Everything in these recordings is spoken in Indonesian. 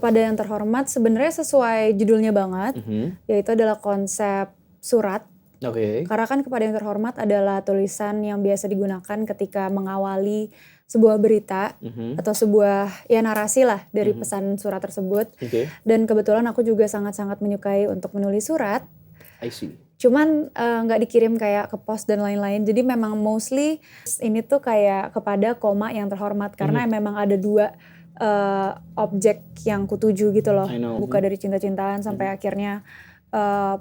Kepada yang terhormat sebenarnya sesuai judulnya banget, yaitu adalah konsep surat. Oke. Karena kan kepada yang terhormat adalah tulisan yang biasa digunakan ketika mengawali sebuah berita atau sebuah ya narasi lah dari pesan surat tersebut. Oke. Dan kebetulan aku juga sangat-sangat menyukai untuk menulis surat. I see. Cuman nggak dikirim kayak ke pos dan lain-lain. Jadi memang mostly ini tuh kayak kepada koma yang terhormat karena memang ada dua objek yang kutuju gitu loh. I know. Buka dari cinta-cintaan sampai akhirnya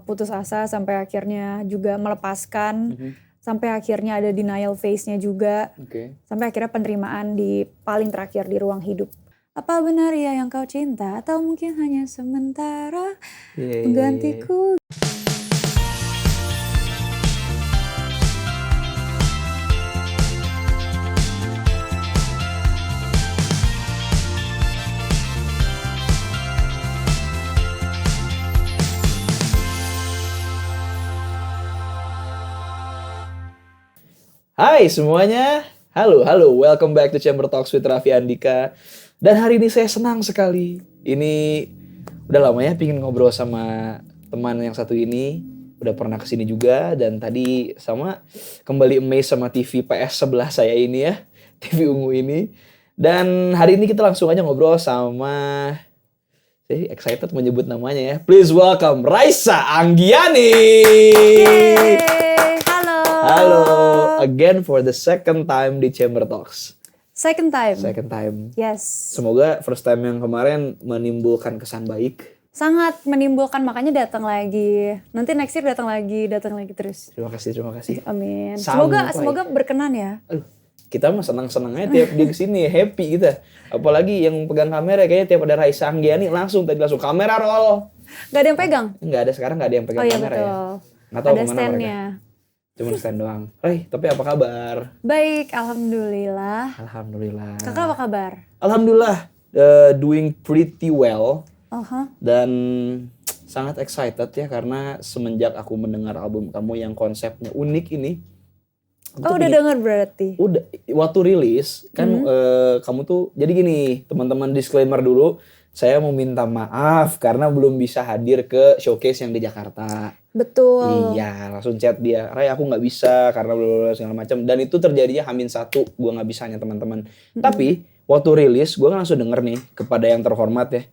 putus asa, sampai akhirnya juga melepaskan, sampai akhirnya ada denial phase-nya juga, Oke. sampai akhirnya penerimaan di paling terakhir di ruang hidup. Apa benar ya yang kau cinta atau mungkin hanya sementara menggantiku? Hai semuanya, halo, welcome back to Chamber Talks with Raffi Andika. Dan hari ini saya senang sekali. Ini udah lama ya pingin ngobrol sama teman yang satu ini. Udah pernah kesini juga dan tadi sama kembali amazed sama TV PS sebelah saya ini ya. TV ungu ini. Dan hari ini kita langsung aja ngobrol sama, saya excited menyebut namanya ya. Please welcome Raisa Anggiani. Yeay, halo. Halo, again for the second time di Chamber Talks. Second time. Second time. Yes. Semoga first time yang kemarin menimbulkan kesan baik. Sangat menimbulkan, makanya datang lagi. Nanti next year datang lagi terus. Terima kasih. Amin. Sampai. Semoga berkenan ya. Aduh, kita mah senang-senang aja tiap dia kesini, happy kita. Apalagi yang pegang kamera kayaknya tiap ada Raisa Anggiani langsung kamera roll. Gak ada yang pegang? Enggak ada, sekarang enggak ada yang pegang kamera betul. ya. Nggak tahu Ada kemana stand-nya. mereka. Cuma stand doang. Tapi apa kabar? Baik, alhamdulillah. Alhamdulillah. Kakak apa kabar? Alhamdulillah, doing pretty well. Dan sangat excited ya karena semenjak aku mendengar album kamu yang konsepnya unik ini. Udah denger berarti? Udah, waktu rilis kan kamu tuh, jadi gini teman-teman disclaimer dulu. Saya mau minta maaf karena belum bisa hadir ke showcase yang di Jakarta. Betul. Iya, langsung chat dia, Ray aku nggak bisa karena blablabla segala macam. Dan itu terjadinya H-1, gue nggak bisanya teman-teman. Tapi waktu rilis, gue langsung denger nih kepada yang terhormat ya.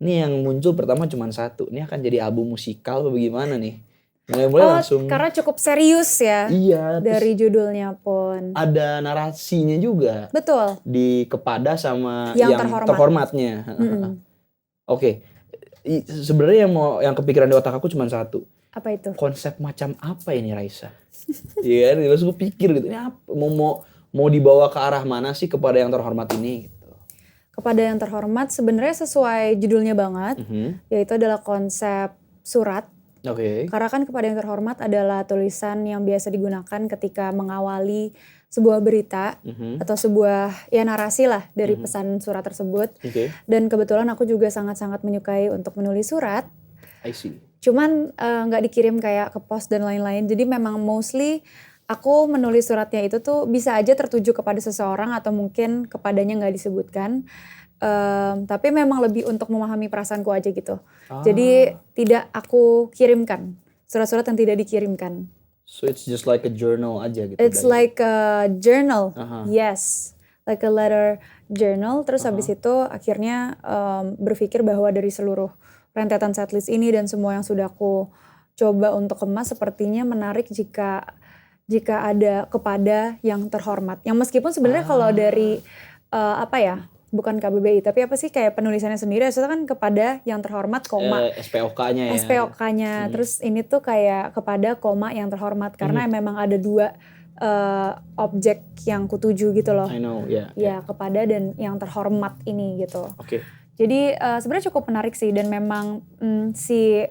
Ini yang muncul pertama cuma satu. Ini akan jadi album musikal atau bagaimana nih? Mulai-mulai langsung. Karena cukup serius ya. Iya. Dari judulnya pun. Ada narasinya juga. Betul. Di kepada sama yang terhormatnya. Oke. Sebenarnya yang kepikiran di otak aku cuma satu. Apa itu? Konsep macam apa ini Raisa? Iya, terus gue pikir gitu. Ini apa? Mau dibawa ke arah mana sih kepada yang terhormat ini? Gitu. Kepada yang terhormat sebenarnya sesuai judulnya banget, yaitu adalah konsep surat. Oke. Karena kan kepada yang terhormat adalah tulisan yang biasa digunakan ketika mengawali sebuah berita atau sebuah ya narasi lah dari pesan surat tersebut. Dan kebetulan aku juga sangat-sangat menyukai untuk menulis surat. I see. Cuman nggak dikirim kayak ke pos dan lain-lain. Jadi memang mostly aku menulis suratnya itu tuh bisa aja tertuju kepada seseorang atau mungkin kepadanya nggak disebutkan. Tapi memang lebih untuk memahami perasaanku aja gitu. Jadi tidak aku kirimkan surat-surat yang tidak dikirimkan. So it's just like a journal aja gitu. It's like a journal, yes, like a letter journal. Terus habis itu akhirnya berpikir bahwa dari seluruh rentetan setlist ini dan semua yang sudah aku coba untuk kemas, sepertinya menarik jika ada kepada yang terhormat. Yang meskipun sebenarnya kalau dari bukan KBBI, tapi apa sih kayak penulisannya sendiri, itu kan kepada yang terhormat, koma. SPOK-nya ya. SPOK-nya, terus ini tuh kayak kepada koma yang terhormat, karena memang ada dua objek yang kutuju gitu loh. I know, yeah. Ya, kepada dan yang terhormat ini gitu. Oke. Jadi sebenarnya cukup menarik sih, dan memang si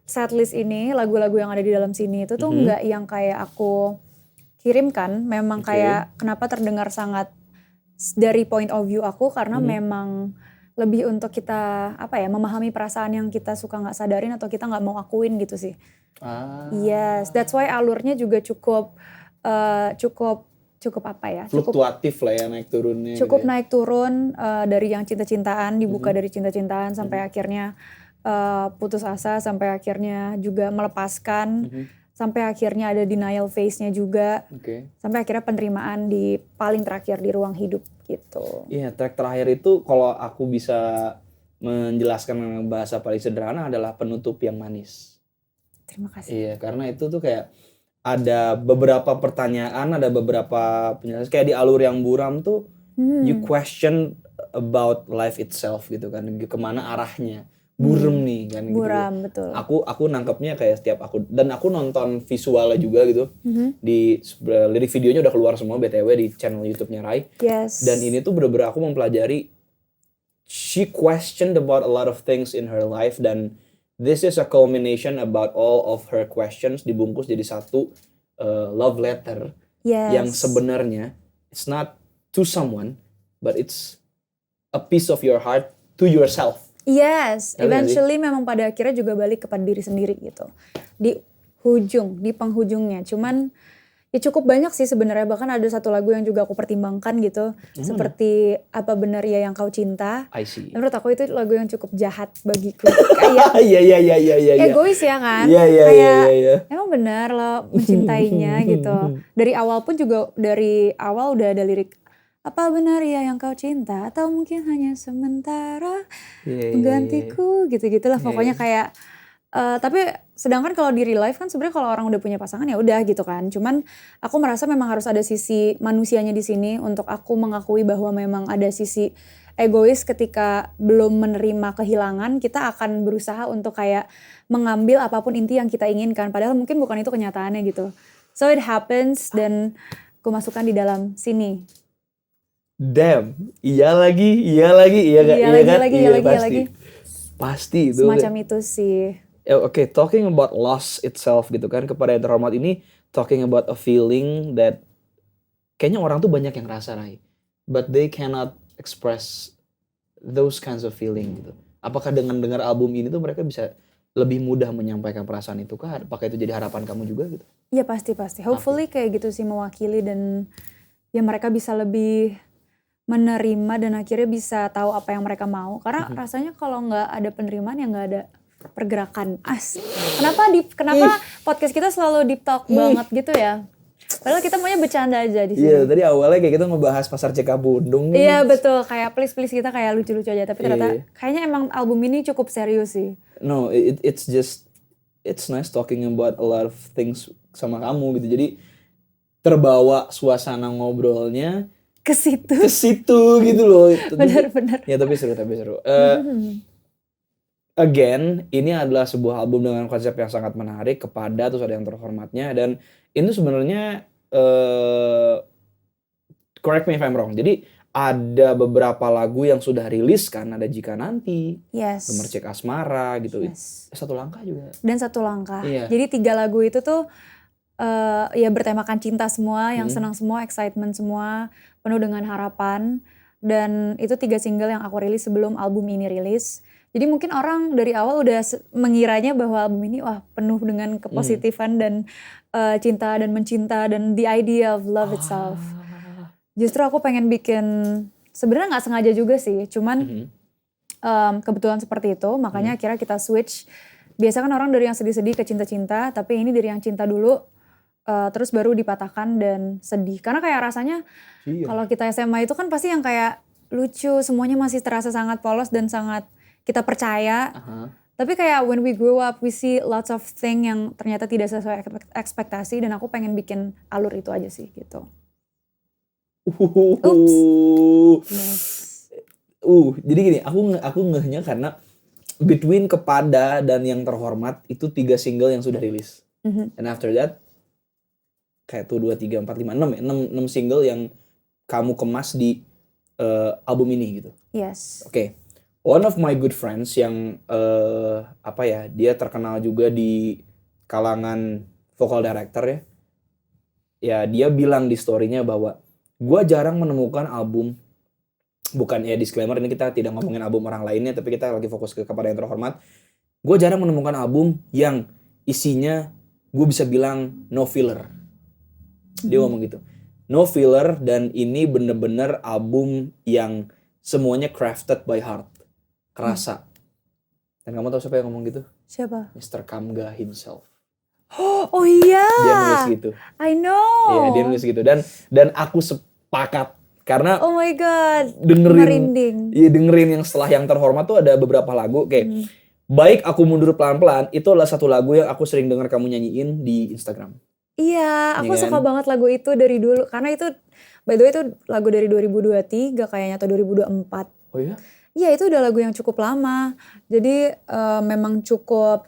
setlist ini, lagu-lagu yang ada di dalam sini itu tuh nggak yang kayak aku kirimkan, memang kayak kenapa terdengar sangat dari point of view aku, karena memang lebih untuk kita memahami perasaan yang kita suka nggak sadarin atau kita nggak mau akuin gitu sih. Yes, that's why alurnya juga cukup cukup apa ya? Fluktuatif lah ya naik turunnya. Cukup gitu ya. naik turun dari yang cinta-cintaan dibuka dari cinta-cintaan sampai akhirnya putus asa, sampai akhirnya juga melepaskan, sampai akhirnya ada denial phase-nya juga, sampai akhirnya penerimaan di paling terakhir di ruang hidup gitu. Iya, track terakhir itu kalau aku bisa menjelaskan dengan bahasa paling sederhana adalah penutup yang manis. Terima kasih. Iya, karena itu tuh kayak ada beberapa pertanyaan, ada beberapa penjelasan kayak di alur yang buram tuh you question about life itself gitu kan, kemana arahnya. Buram nih kan gitu. Buram, betul. Aku nangkepnya kayak setiap aku nonton visualnya juga gitu. Di lirik videonya udah keluar semua BTW di channel YouTube-nya Rai. Yes. Dan ini tuh bener-bener aku mempelajari she questioned about a lot of things in her life dan this is a culmination about all of her questions dibungkus jadi satu love letter yang sebenarnya it's not to someone but it's a piece of your heart to yourself. Yes, eventually memang pada akhirnya juga balik kepada diri sendiri gitu. Di penghujungnya. Cuman ya cukup banyak sih sebenarnya, bahkan ada satu lagu yang juga aku pertimbangkan gitu. Seperti Apa Benar Ya Yang Kau Cinta. I see. Menurut aku itu lagu yang cukup jahat bagiku. Kayak iya. egois ya kan? Iya. Emang benar lo mencintainya gitu. Dari awal pun juga, dari awal udah ada lirik apa benar ya yang kau cinta atau mungkin hanya sementara penggantiku gitu-gitulah pokoknya kayak tapi sedangkan kalau di real life kan sebenarnya kalau orang udah punya pasangan ya udah gitu kan. Cuman aku merasa memang harus ada sisi manusianya di sini untuk aku mengakui bahwa memang ada sisi egois ketika belum menerima kehilangan, kita akan berusaha untuk kayak mengambil apapun inti yang kita inginkan padahal mungkin bukan itu kenyataannya gitu. So it happens dan aku masukkan di dalam sini. Damn, iya lagi, iya pasti itu. Semacam itu sih. Oke, talking about loss itself gitu kan, kepada yang terhormat ini talking about a feeling that kayaknya orang tuh banyak yang rasa Rai, but they cannot express those kinds of feeling gitu. Apakah dengan dengar album ini tuh mereka bisa lebih mudah menyampaikan perasaan itu kah? Apakah itu jadi harapan kamu juga gitu? Iya pasti. Hopefully kayak gitu sih, mewakili dan ya mereka bisa lebih menerima dan akhirnya bisa tahu apa yang mereka mau. Karena rasanya kalau nggak ada penerimaan ya nggak ada pergerakan. Kenapa podcast kita selalu deep talk banget gitu ya? Padahal kita maunya bercanda aja di sini. Iya, tadi awalnya kayak kita ngebahas pasar Cikabundung. Iya betul, kayak please kita kayak lucu-lucu aja. Tapi ternyata kayaknya emang album ini cukup serius sih. No, it's nice talking about a lot of things sama kamu gitu. Jadi terbawa suasana ngobrolnya ke situ gitu loh. Benar. Ya tapi seru. Again, ini adalah sebuah album dengan konsep yang sangat menarik, kepada terus ada yang terhormatnya, dan ini sebenarnya correct me if I'm wrong. Jadi ada beberapa lagu yang sudah rilis kan, ada Jika Nanti, Gemercik Asmara gitu. Satu Langkah juga. Dan Satu Langkah. Iya. Jadi 3 lagu itu tuh ya bertemakan cinta semua, yang senang semua, excitement semua, penuh dengan harapan. Dan itu 3 single yang aku rilis sebelum album ini rilis. Jadi mungkin orang dari awal udah mengiranya bahwa album ini wah penuh dengan kepositifan dan cinta dan mencinta dan the idea of love itself. Justru aku pengen bikin, sebenarnya nggak sengaja juga sih, cuman kebetulan seperti itu, makanya akhirnya kita switch. Biasa kan orang dari yang sedih-sedih ke cinta-cinta, tapi ini dari yang cinta dulu, terus baru dipatahkan dan sedih. Karena kayak rasanya kalau kita SMA itu kan pasti yang kayak lucu, semuanya masih terasa sangat polos dan sangat kita percaya. Tapi kayak when we grow up, we see lots of thing yang ternyata tidak sesuai ekspektasi, dan aku pengen bikin alur itu aja sih gitu. Jadi gini, aku ngehnya karena Between, Kepada, dan Yang Terhormat itu 3 single yang sudah rilis. And after that kayak tuh 2, 3, 4, 5, 6 ya, 6 single yang kamu kemas di album ini gitu. Yes. Oke. One of my good friends yang dia terkenal juga di kalangan vocal director ya. Ya dia bilang di story-nya bahwa gue jarang menemukan album, bukan ya disclaimer ini kita tidak ngomongin album orang lainnya, tapi kita lagi fokus ke Kepada Yang Terhormat. Gue jarang menemukan album yang isinya gue bisa bilang no filler. Dia ngomong gitu. no filler, dan ini bener-bener album yang semuanya crafted by heart, kerasa. Dan kamu tahu siapa yang ngomong gitu? Siapa? Mr. Kamga himself. Oh iya. Dia nulis gitu. I know. Iya, dia nulis gitu. Dan aku sepakat karena Oh my god. dengerin yang setelah Yang Terhormat tuh ada beberapa lagu kayak Baik Aku Mundur Pelan-Pelan, itu adalah satu lagu yang aku sering denger kamu nyanyiin di Instagram. Iya, aku Iya suka kan? banget lagu itu dari dulu karena itu by the way itu lagu dari 2023 kayaknya atau 2024. Oh iya? Iya, itu udah lagu yang cukup lama. Jadi memang cukup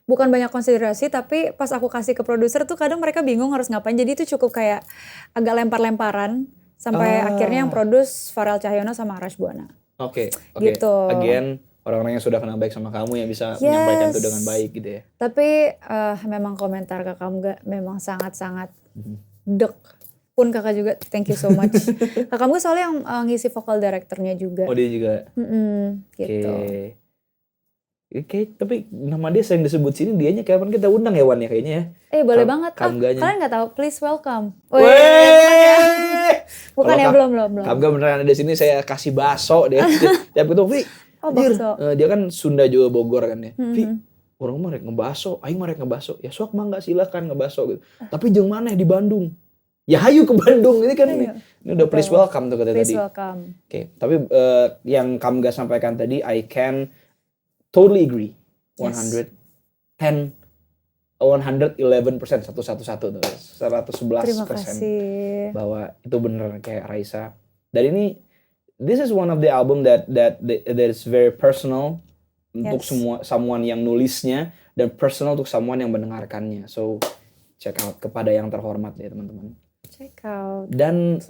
bukan banyak konsiderasi, tapi pas aku kasih ke produser tuh kadang mereka bingung harus ngapain. Jadi itu cukup kayak agak lempar-lemparan sampai akhirnya yang produce Farel Cahyono sama Arash Buana. Oke. Gitu. Again, orang-orang yang sudah kenal baik sama kamu yang bisa menyampaikan itu dengan baik gitu ya. Tapi memang komentar kakak Kamga memang sangat-sangat dek. Pun kakak juga thank you so much. Kakak Kamga soalnya yang ngisi vokal directornya juga. Oh dia juga. Gitu. Oke, tapi nama dia sering disebut sini, dianya kapan kita undang ya Wan ya kayaknya ya. Boleh banget. Kamganya. Kalian nggak tahu? Please welcome. Bukan ya, belum. Kamga beneran ada di sini, saya kasih bakso deh. Tiap itu, Vi. Bakso. Dia kan Sunda juga Bogor kan ya. Vi, orang mah rek ngebaso, aing mah rek ngebaso. Ya sok mangga silakan ngebaso gitu. Tapi jeung maneh di Bandung. Ya hayu ke Bandung ini kan ini udah please welcome tuh kata tadi. Please welcome. Oke, tapi yang Kamga sampaikan tadi I can totally agree. 111% 111% tuh 111%. Terima kasih. Bahwa itu bener kayak Raisa. Dan ini this is one of the album that is very personal untuk someone yang nulisnya dan personal untuk someone yang mendengarkannya. So check out Kepada Yang Terhormat ya teman-teman. Check out. Dan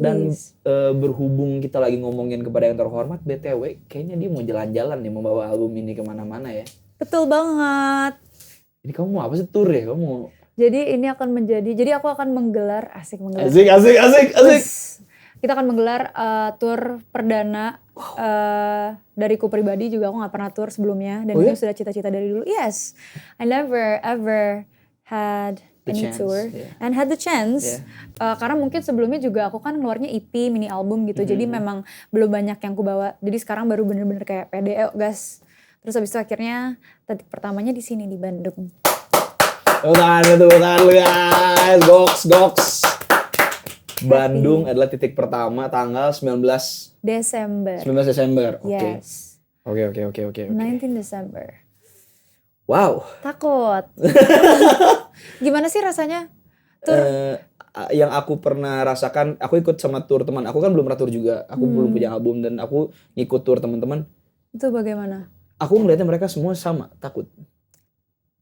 berhubung kita lagi ngomongin Kepada Yang Terhormat, BTW kayaknya dia mau jalan-jalan nih membawa album ini kemana-mana ya. Betul banget. Ini kamu mau apa sih, tour ya? Kamu mau... Jadi ini akan menjadi, jadi aku akan menggelar, asik. Kita akan menggelar tour perdana dariku pribadi juga. Aku gak pernah tour sebelumnya dan ini sudah cita-cita dari dulu. Yes, I never ever had any tour and had the chance. Karena mungkin sebelumnya juga aku kan ngeluarnya EP, mini album gitu. Jadi memang belum banyak yang ku bawa. Jadi sekarang baru bener-bener kayak pede, gas. Terus habis itu akhirnya titik pertamanya di sini di Bandung. Tangan lu guys, goks. Bandung adalah titik pertama tanggal 19 Desember. Oke. Yes. Oke. 19 Desember. Wow. Takut. Gimana sih rasanya? Yang aku pernah rasakan, aku ikut sama tour teman. Aku kan belum pernah tour juga. Aku belum punya album dan aku ngikut tour teman-teman. Itu bagaimana? Aku ngeliatnya mereka semua sama, takut.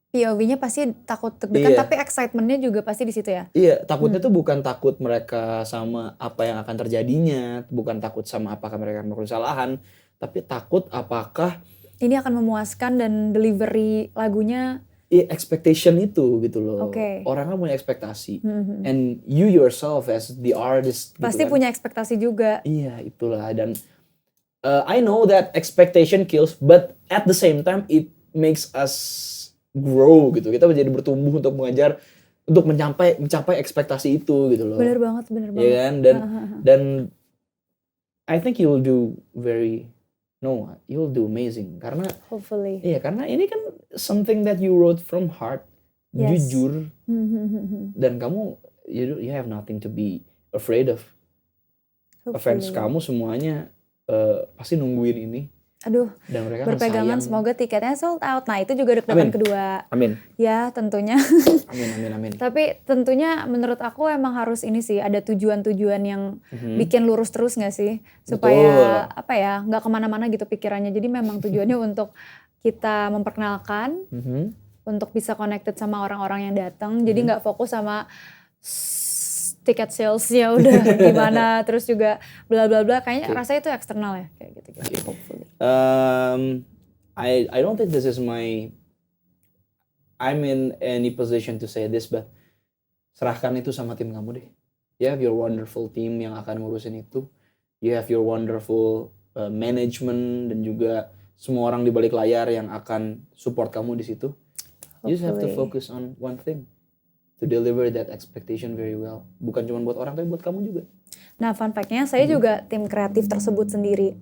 POV-nya pasti takut deg-degan, tapi excitement-nya juga pasti di situ ya? Iya, takutnya tuh bukan takut mereka sama apa yang akan terjadinya, bukan takut sama apakah mereka melakukan kesalahan, tapi takut apakah ini akan memuaskan dan delivery lagunya. Iya, expectation itu gitu loh. Orang kan punya ekspektasi. And you yourself as the artist pasti gitu kan, punya ekspektasi juga. Iya, itulah. Dan I know that expectation kills, but at the same time it makes us grow gitu. Kita menjadi bertumbuh untuk mengajar, untuk mencapai ekspektasi itu gitu loh. Bener banget. Iya kan? Dan I think you'll do amazing karena hopefully. Iya, karena ini kan something that you wrote from heart, jujur. Dan kamu you have nothing to be afraid of. Fans kamu semuanya pasti nungguin ini. Aduh, dan mereka berpegangan semoga tiketnya sold out. Nah itu juga deg-degan kedua. Amin. Ya tentunya. Amin. Tapi tentunya menurut aku emang harus ini sih, ada tujuan-tujuan yang bikin lurus terus gak sih? Supaya gak kemana-mana gitu pikirannya. Jadi memang tujuannya untuk kita memperkenalkan, untuk bisa connected sama orang-orang yang datang. Jadi gak fokus sama tiket salesnya udah gimana, terus juga bla bla bla, kayaknya rasanya itu eksternal ya kayak gitu. Hopefully. I don't think this is I'm in any position to say this, but serahkan itu sama tim kamu deh. You have your wonderful team yang akan ngurusin itu. You have your wonderful management dan juga semua orang di balik layar yang akan support kamu di situ. You just have to focus on one thing. to deliver that expectation very well. Bukan cuma buat orang, tapi buat kamu juga. Nah, fun fact-nya saya juga tim kreatif tersebut sendiri.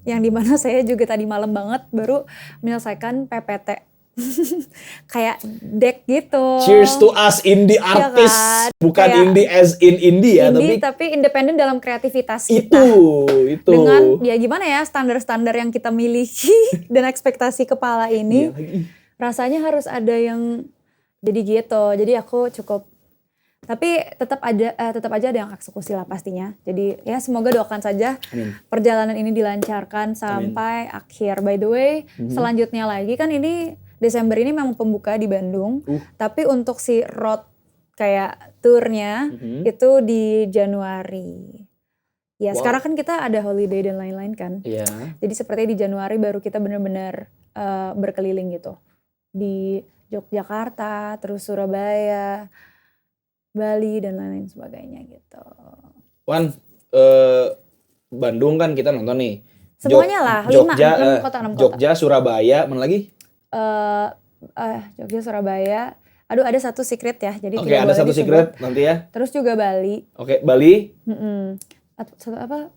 Yang dimana saya juga tadi malam banget baru menyelesaikan PPT. Kayak deck gitu. Cheers to us indie artist. kan? Bukan Kayak indie as in indie ya, indie tapi independen dalam kreativitas itu. kita. Dengan ya gimana ya standar-standar yang kita miliki dan ekspektasi kepala ini. Iya lagi. Rasanya harus ada yang jadi gitu. Jadi aku cukup, tapi tetap aja ada yang eksekusi lah pastinya. Jadi ya semoga doakan saja Amin. perjalanan ini dilancarkan sampai akhir. By the way, selanjutnya lagi kan ini Desember ini memang pembuka di Bandung. Tapi untuk si road kayak tournya itu di Januari. Ya sekarang kan kita ada holiday dan lain-lain kan. Iya. Jadi sepertinya di Januari baru kita benar-benar berkeliling gitu. Di Yogyakarta, terus Surabaya, Bali dan lain-lain sebagainya gitu. Wan, Bandung kan kita nonton nih. Semuanya lah, 6 kota. Jogja, Surabaya, mana lagi? Jogja, Surabaya. Aduh ada satu secret ya, jadi Oke, tidak ada boleh satu disebut. secret nanti ya. Terus juga Bali. Oke, Bali. Satu apa?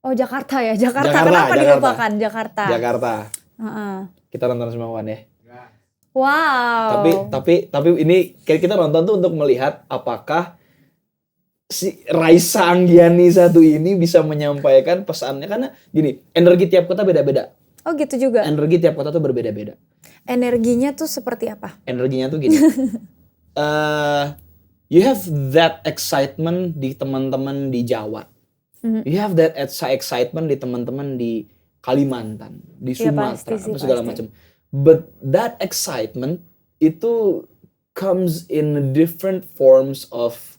Oh Jakarta ya, Jakarta. Kenapa dilupakan Jakarta? Jakarta. Heeh. Kita nonton semua Wan ya. Wow. Tapi ini kita nonton tuh untuk melihat apakah si Raisa Anggiani satu ini bisa menyampaikan pesannya, karena gini, energi tiap kota beda-beda. Oh gitu juga. Energi tiap kota tuh berbeda-beda. Energinya tuh seperti apa? Energinya tuh gini. You have that excitement di teman-teman di Jawa. You have that excitement di teman-teman di Kalimantan, di Sumatera, apa segala macam. But that excitement itu comes in different forms of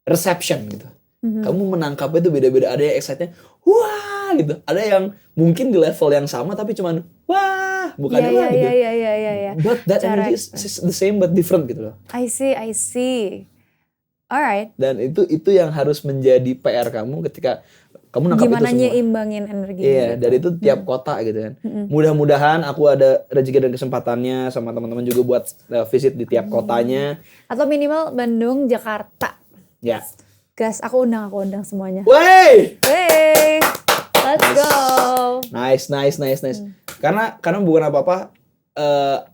reception gitu. Kamu menangkapnya itu beda-beda. Ada yang excitednya wah gitu. Ada yang mungkin di level yang sama tapi cuman wah, bukan wah gitu. Iya. But that energy is the same but different gitu loh. I see. Alright. Dan itu yang harus menjadi PR kamu ketika kamu nangkap Gimana itu semua. nyeimbangin energi. Iya, gitu. dari itu tiap kota gitu kan. Mudah-mudahan aku ada rezeki dan kesempatannya sama teman-teman juga buat visit di tiap kotanya. Atau minimal Bandung, Jakarta. Ya. Gas, aku undang semuanya. Wey! Hey, let's go. Nice. Karena bukan apa-apa.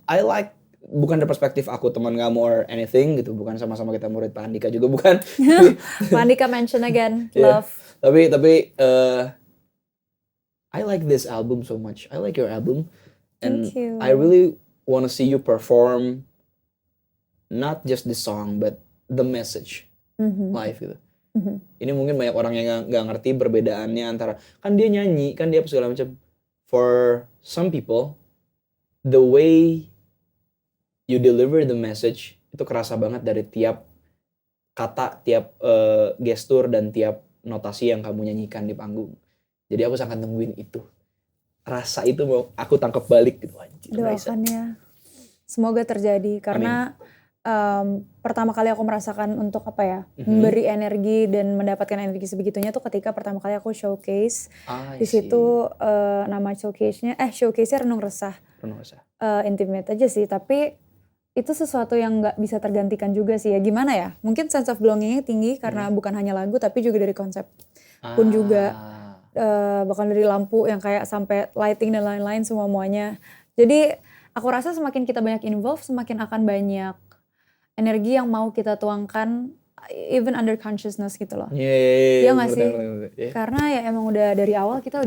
I like, bukan dari perspektif aku teman kamu or anything gitu, bukan sama-sama kita murid Pak Andika juga bukan. Pak Andika mention again, Yeah. love. Tapi I like this album so much. I like your album, and Thank you. I really want to see you perform not just the song but the message live gitu. Ini mungkin banyak orang yang nggak ngerti perbedaannya antara kan dia nyanyi, kan dia apa segala macam. For some people, the way you deliver the message itu kerasa banget dari tiap kata, tiap gestur dan tiap notasi yang kamu nyanyikan di panggung. Jadi aku sangat nungguin itu. Rasa itu mau aku tangkap balik gitu. Doakan ya. Semoga terjadi karena pertama kali aku merasakan untuk apa ya, memberi energi dan mendapatkan energi sebegitunya tuh ketika pertama kali aku showcase. Di situ nama showcase-nya Renung Resah. Intimate aja sih, tapi itu sesuatu yang nggak bisa tergantikan juga sih ya. Gimana ya? Mungkin sense of belonging-nya tinggi karena bukan hanya lagu tapi juga dari konsep pun juga. Bahkan dari lampu yang kayak sampai lighting dan lain-lain semuanya. Jadi aku rasa semakin kita banyak involve, semakin akan banyak energi yang mau kita tuangkan even under consciousness gitu loh. Iya nggak sih? Karena ya emang udah dari awal kita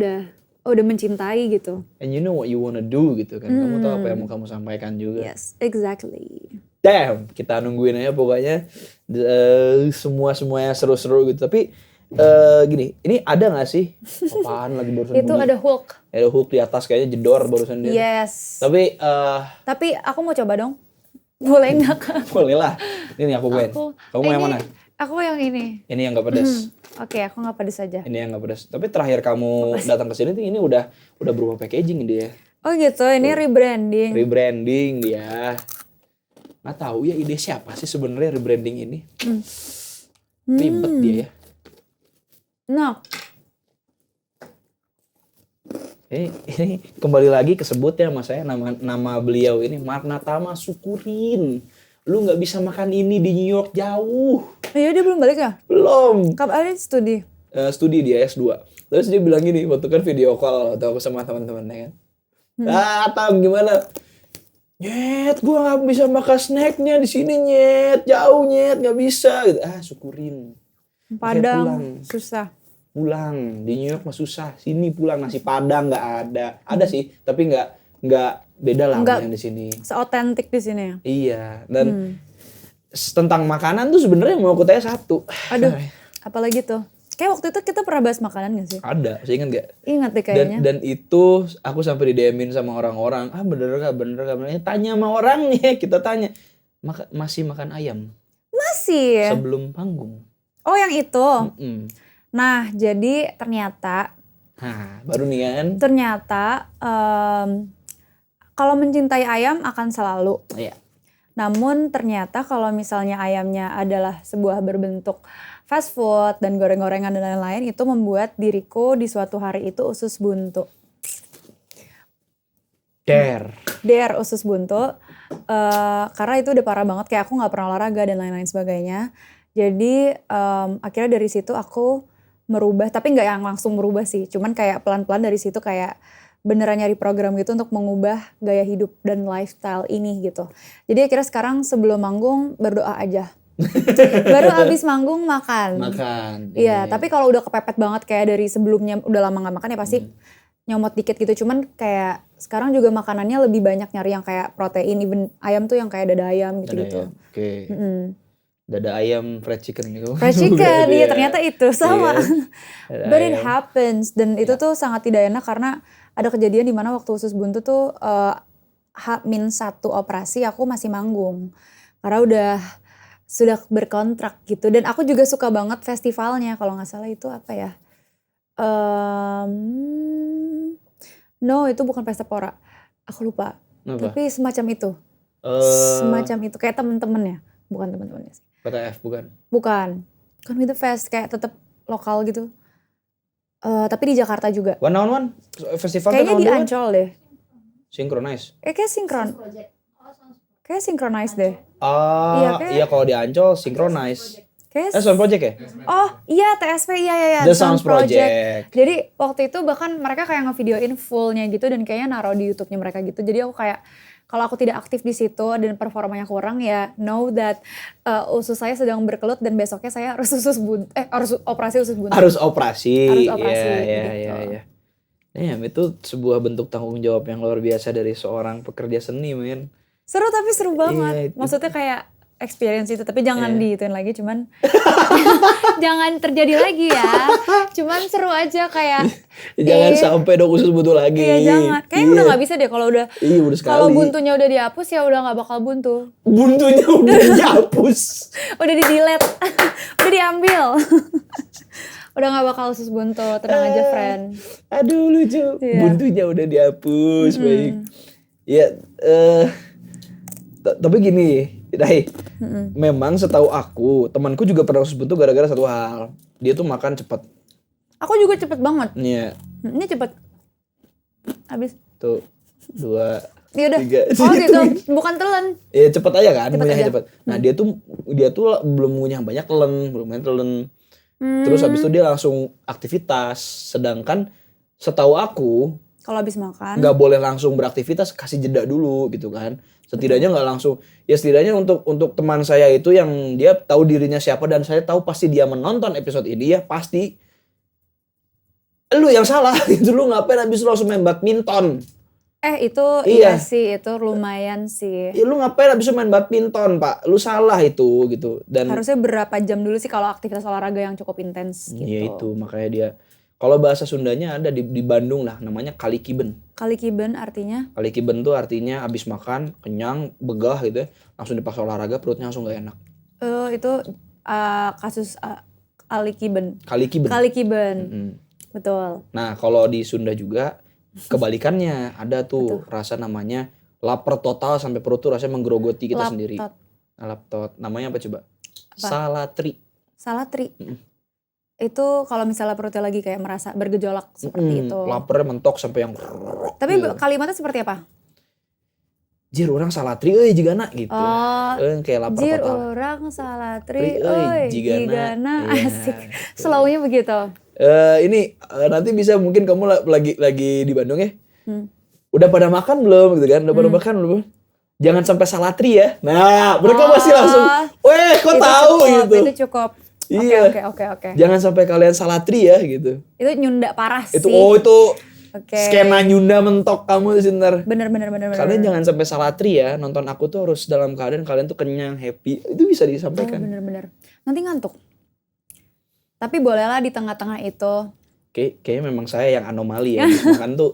udah mencintai gitu. And you know what you wanna do gitu kan. Kamu tahu apa yang mau kamu sampaikan juga. Yes, exactly. Damn, kita nungguin aja pokoknya semuanya seru-seru gitu. Tapi gini, ini ada gak sih? Apaan lagi barusan Itu bunyi? ada Hulk. Ada Hulk di atas kayaknya jedor barusan dia. Yes. Tapi aku mau coba dong. Boleh nggak? boleh lah. Ini aku main. Kamu mau yang mana? Aku yang ini. Ini yang gak pedas. Oke, aku nggak pedas aja. Ini yang gak pedas. Tapi terakhir kamu datang ke sini tuh ini udah berubah packaging dia. Oh gitu, ini rebranding. Rebranding dia. Nggak tahu ya ide siapa sih sebenarnya rebranding ini. Ribet dia ya. No. Ini kembali lagi kesebut ya mas saya nama beliau ini Marnatama Sukurin. lu nggak bisa makan ini di New York jauh. Iya dia belum balik ya? Belum. Kapan ada studi? Studi dia S2. Terus dia bilang gini, waktu kan video call atau aku sama teman-temannya kan. Tam gimana? Nyet, gua nggak bisa makan snacknya di sini nyet, jauh nyet, nggak bisa. Gitu. Syukurin. Padang susah. Pulang di New York mah susah. Sini pulang nasi Padang nggak ada. Ada sih, tapi nggak beda lah sama yang di sini. Seotentik di sini ya. Iya, dan tentang makanan tuh sebenarnya mau aku tanya satu. Aduh, apalagi tuh? Kayak waktu itu kita pernah bahas makanan gak sih? Ada, saya ingat gak? Ingat deh kayaknya. Dan itu aku sampai di DM-in sama orang-orang. Bener gak? Tanya sama orangnya, kita tanya. Masih makan ayam? Masih. Sebelum panggung. Oh yang itu? Nah jadi ternyata. Baru nih kan? Ternyata kalau mencintai ayam akan selalu. Iya. Namun ternyata kalau misalnya ayamnya adalah sebuah berbentuk fast food dan goreng-gorengan dan lain-lain, itu membuat diriku di suatu hari itu usus buntu. Dare usus buntu. Karena itu udah parah banget, kayak aku gak pernah olahraga dan lain-lain sebagainya. Jadi akhirnya dari situ aku merubah, tapi gak yang langsung merubah sih. Cuman kayak pelan-pelan dari situ kayak beneran nyari program gitu untuk mengubah gaya hidup dan lifestyle ini gitu. Jadi akhirnya sekarang sebelum manggung berdoa aja. Baru abis manggung makan. Iya, tapi kalau udah kepepet banget kayak dari sebelumnya udah lama gak makan ya pasti nyomot dikit gitu. Cuman kayak sekarang juga makanannya lebih banyak nyari yang kayak protein, even ayam tuh yang kayak dada ayam gitu-gitu. Oke. Dada ayam fried chicken gitu. Fried chicken, iya ternyata itu sama. But it happens, dan itu tuh sangat tidak enak karena ada kejadian di mana waktu usus buntu tuh H-1 operasi aku masih manggung. Karena sudah berkontrak gitu. Dan aku juga suka banget festivalnya, kalau gak salah itu apa ya. No, itu bukan Pesta Pora. Aku lupa. Apa? Tapi semacam itu. Semacam itu, kayak temen-temennya. Bukan temen-temennya sih. PTF bukan? Bukan. Kan itu fest, kayak tetap lokal gitu. Tapi di Jakarta juga. One on one? Festival kayaknya di Ancol deh. Synchronize? Kayak Kayak Synchronize deh. Iya kalau di Ancol Synchronize. Sound Project ya? Oh iya TSP, iya. The Sound Project. Jadi waktu itu bahkan mereka kayak ngevideoin fullnya gitu dan kayaknya naruh di YouTube-nya mereka gitu. Jadi aku kayak, kalau aku tidak aktif di situ dan performanya kurang ya know that usus saya sedang berkelut dan besoknya saya harus operasi usus buntu. Harus operasi. Iya. Itu sebuah bentuk tanggung jawab yang luar biasa dari seorang pekerja seni, men. Seru banget. Maksudnya kayak experience itu, tapi jangan diituin lagi, cuman jangan terjadi lagi ya. Cuman seru aja kayak jangan sampai dong usus buntu lagi. Iya jangan. Kayaknya udah gak bisa deh kalau udah kalau buntunya udah dihapus ya udah gak bakal buntu. Buntunya udah dihapus. Udah di-delete. Udah diambil. Udah gak bakal usus buntu, tenang aja friend. Aduh lucu. Buntunya udah dihapus, baik. Ya, tapi gini, Dai, memang setahu aku, temanku juga pernah usus buntu gara-gara satu hal. Dia tuh makan cepet. Aku juga cepet banget. Iya. Ini cepet. Habis. Tuh, 2, ya udah. 3. Oh gitu, bukan telan. Iya cepet aja kan, ngunyahnya cepet. Nah dia tuh belum ngunyah banyak telan. Terus habis itu dia langsung aktivitas. Sedangkan setahu aku, kalau habis makan nggak boleh langsung beraktivitas, kasih jeda dulu gitu kan. Setidaknya nggak langsung, ya setidaknya untuk teman saya itu yang dia tahu dirinya siapa dan saya tahu pasti dia menonton episode ini ya pasti lu yang salah gitu, lu ngapain habis lu langsung main badminton. Itu iya sih, itu lumayan sih. Ya, lu ngapain habis itu main badminton, Pak? Lu salah itu gitu. Dan harusnya berapa jam dulu sih kalau aktivitas olahraga yang cukup intens gitu. Iya itu, makanya dia. Kalau bahasa Sundanya ada di Bandung lah, namanya kalikiben. Kalikiben artinya? Kalikiben tuh artinya habis makan, kenyang, begah gitu ya, langsung dipaksa olahraga, perutnya langsung gak enak. Itu kasus Kalikiben. Kalikiben. Betul. Nah kalau di Sunda juga kebalikannya, ada tuh rasa namanya lapar total sampai perut tuh rasanya menggerogoti kita sendiri. Laptot. Namanya apa coba? Salatri. Itu kalau misalnya perutnya lagi kayak merasa bergejolak seperti itu. Laparnya mentok sampai yang. Tapi kalimatnya seperti apa? jir orang salatri euy jigana gitu. Oh, Kayak lapar jir total. orang salatri Tri euy jigana. Iya. asik. Slownya begitu. Ini nanti bisa mungkin kamu lagi di Bandung ya. Hmm. Udah pada makan belum gitu kan? Udah pada makan belum? Jangan sampai salatri ya. Nah, mereka pasti langsung, "Weh, kok tahu?" gitu. Itu cukup. Iya. Oke. Jangan sampai kalian salatri ya gitu. Itu nyunda parah sih. Itu Oke. skena nyunda mentok kamu di sini ntar. Bener. Kalian jangan sampai salatri ya. Nonton aku tuh harus dalam keadaan kalian tuh kenyang, happy. Itu bisa disampaikan. Bener. Nanti ngantuk. Tapi bolehlah di tengah-tengah itu. Kayaknya memang saya yang anomali ya. Habis makan tuh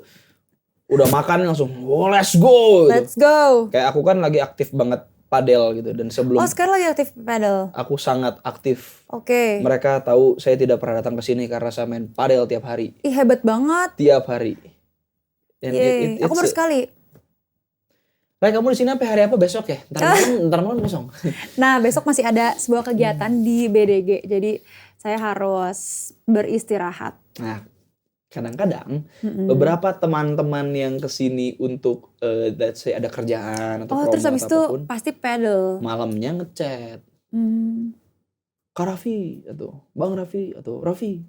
udah makan langsung, let's go. Let's go. Kayak aku kan lagi aktif banget padel gitu. Dan sebelum sekarang lagi aktif padel. aku sangat aktif. Oke. Mereka tahu saya tidak pernah datang ke sini karena saya main padel tiap hari. Ih, hebat banget. Tiap hari. Dan Aku baru sekali. Ray, kamu di sini sampai hari apa besok ya? Ntar malam kosong. Nah, besok masih ada sebuah kegiatan di BDG. Jadi saya harus beristirahat. Nah, kadang-kadang beberapa teman-teman yang kesini untuk let's say ada kerjaan atau promo terus habis itu apapun, pasti pedal. malamnya ngechat. Kak Raffi atau Bang Raffi atau Raffi,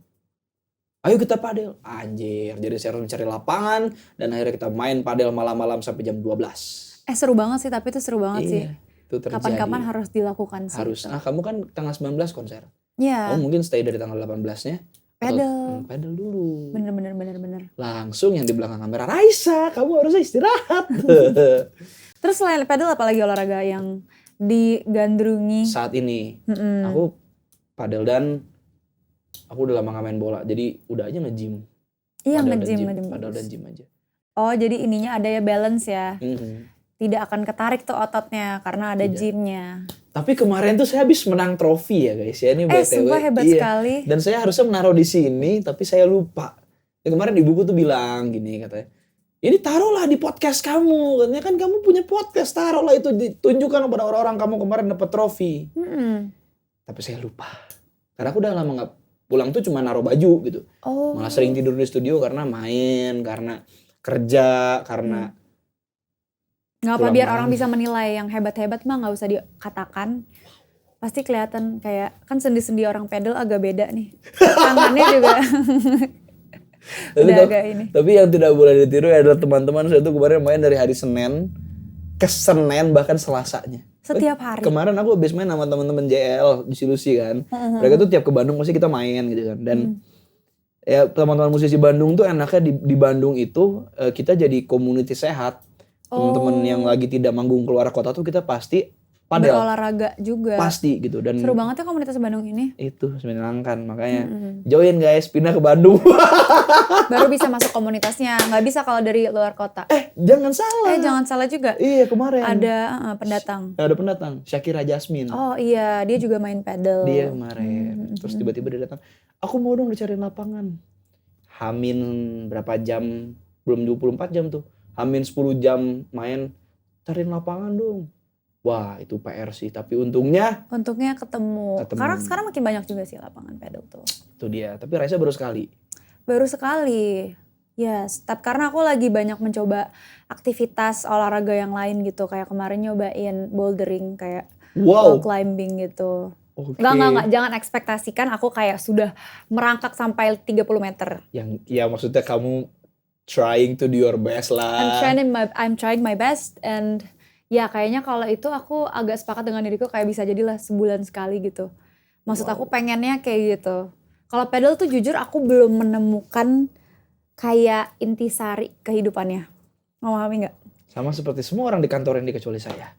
ayo kita padel. Anjir, jadi saya harus mencari lapangan dan akhirnya kita main padel malam-malam sampai jam 12. Seru banget sih, tapi itu seru banget sih. Itu terjadi. Kapan-kapan harus dilakukan sih. Harus. Nah, kamu kan tanggal 19 konser. Iya. Kamu mungkin stay dari tanggal 18-nya. Pedal. Pedal dulu. Bener. Langsung yang di belakang kamera, Raisa, kamu harusnya istirahat. Terus selain pedal apa lagi olahraga yang digandrungi? Saat ini, aku padel dan aku udah lama gak main bola. Jadi udah aja nge-gym. Iya, nge-gym. Padel dan gym aja. Oh, jadi ininya ada ya balance ya. Tidak akan ketarik tuh ototnya karena ada gymnya. Tapi kemarin tuh saya habis menang trofi ya guys ya, ini BTW. Sumpah hebat sekali. Dan saya harusnya menaruh di sini tapi saya lupa. Kemarin ibuku tuh bilang gini katanya, ini taruhlah di podcast kamu, katanya kan kamu punya podcast, taruhlah itu ditunjukkan kepada orang-orang kamu kemarin dapat trofi. Tapi saya lupa. Karena aku udah lama gak pulang tuh cuma naruh baju gitu. Malah sering tidur di studio karena main, karena kerja, karena nggak apa, biar orang bisa menilai. Yang hebat-hebat mah nggak usah dikatakan, pasti kelihatan. Kayak kan sendi-sendi orang pedal agak beda nih, tangannya juga udah agak ini. Tapi yang tidak boleh ditiru adalah teman-teman saya tuh kemarin main dari hari Senin ke Senin bahkan Selasanya. Setiap hari. Kemarin aku habis main sama teman-teman JL di Silusi kan. Mereka tuh tiap ke Bandung pasti kita main gitu kan. Dan ya teman-teman musisi Bandung tuh enaknya di Bandung itu kita jadi community sehat. Teman-teman yang lagi tidak manggung keluar kota tuh kita pasti padel. Berolahraga juga. Pasti gitu. Dan seru banget ya komunitas Bandung ini. Itu menyenangkan, makanya join guys, pindah ke Bandung. Baru bisa masuk komunitasnya, nggak bisa kalau dari luar kota. Jangan salah. Jangan salah juga. Iya, kemarin ada pendatang. Ada pendatang, Syakira Jasmine. Oh iya, dia juga main pedal. Dia kemarin. Terus tiba-tiba dia datang, aku mau dong dicariin lapangan. Hamin berapa jam, belum 24 jam tuh. Hamin 10 jam main, cariin lapangan dong. Wah, itu PR sih, tapi untungnya ketemu. Karena sekarang makin banyak juga sih lapangan pedal tuh. Itu dia, tapi Raisa baru sekali. Yes, tapi karena aku lagi banyak mencoba aktivitas olahraga yang lain gitu. Kayak kemarin nyobain bouldering, kayak wall climbing gitu. Enggak, jangan ekspektasikan aku kayak sudah merangkak sampai 30 meter. Ya maksudnya kamu trying to do your best lah. I'm trying my best, and ya kayaknya kalau itu aku agak sepakat dengan diriku, kayak bisa jadilah sebulan sekali gitu. Maksud aku pengennya kayak gitu. Kalau pedal tuh jujur aku belum menemukan kayak intisari kehidupannya. Memahami gak? Sama seperti semua orang di kantor ini kecuali saya.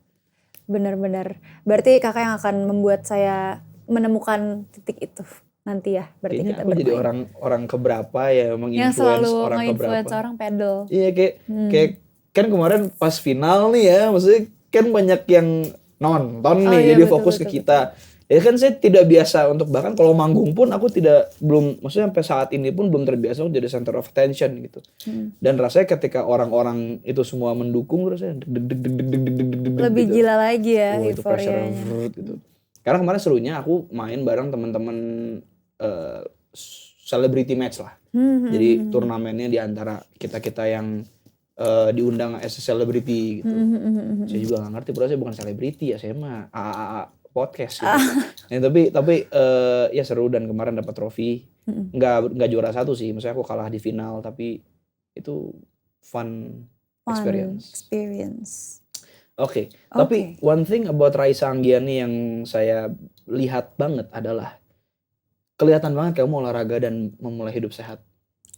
Benar-benar. Berarti kakak yang akan membuat saya menemukan titik itu nanti ya. Berarti kayaknya kita aku jadi orang keberapa ya yang selalu orang keberapa. orang pedal. Iya kayak kan kemarin pas final nih ya, maksudnya kan banyak yang nonton nih, jadi fokus ke kita. Ya kan saya tidak biasa untuk, bahkan kalau manggung pun aku maksudnya sampai saat ini pun belum terbiasa untuk jadi center of attention gitu. Dan rasanya ketika orang-orang itu semua mendukung, rasanya lebih gitu. Gila lagi ya euforianya. Gitu. Karena kemarin serunya aku main bareng teman-teman celebrity match lah. Jadi turnamennya di antara kita-kita yang diundang as a celebrity gitu. Saya juga nggak ngerti, padahal saya bukan selebriti ya, saya mah AAA podcast gitu. Nah, tapi ya seru, dan kemarin dapat trofi. Nggak juara 1 sih, maksudnya aku kalah di final, tapi itu fun experience. Oke. Tapi one thing about Raisa Anggiani yang saya lihat banget adalah kelihatan banget kamu mau olahraga dan memulai hidup sehat.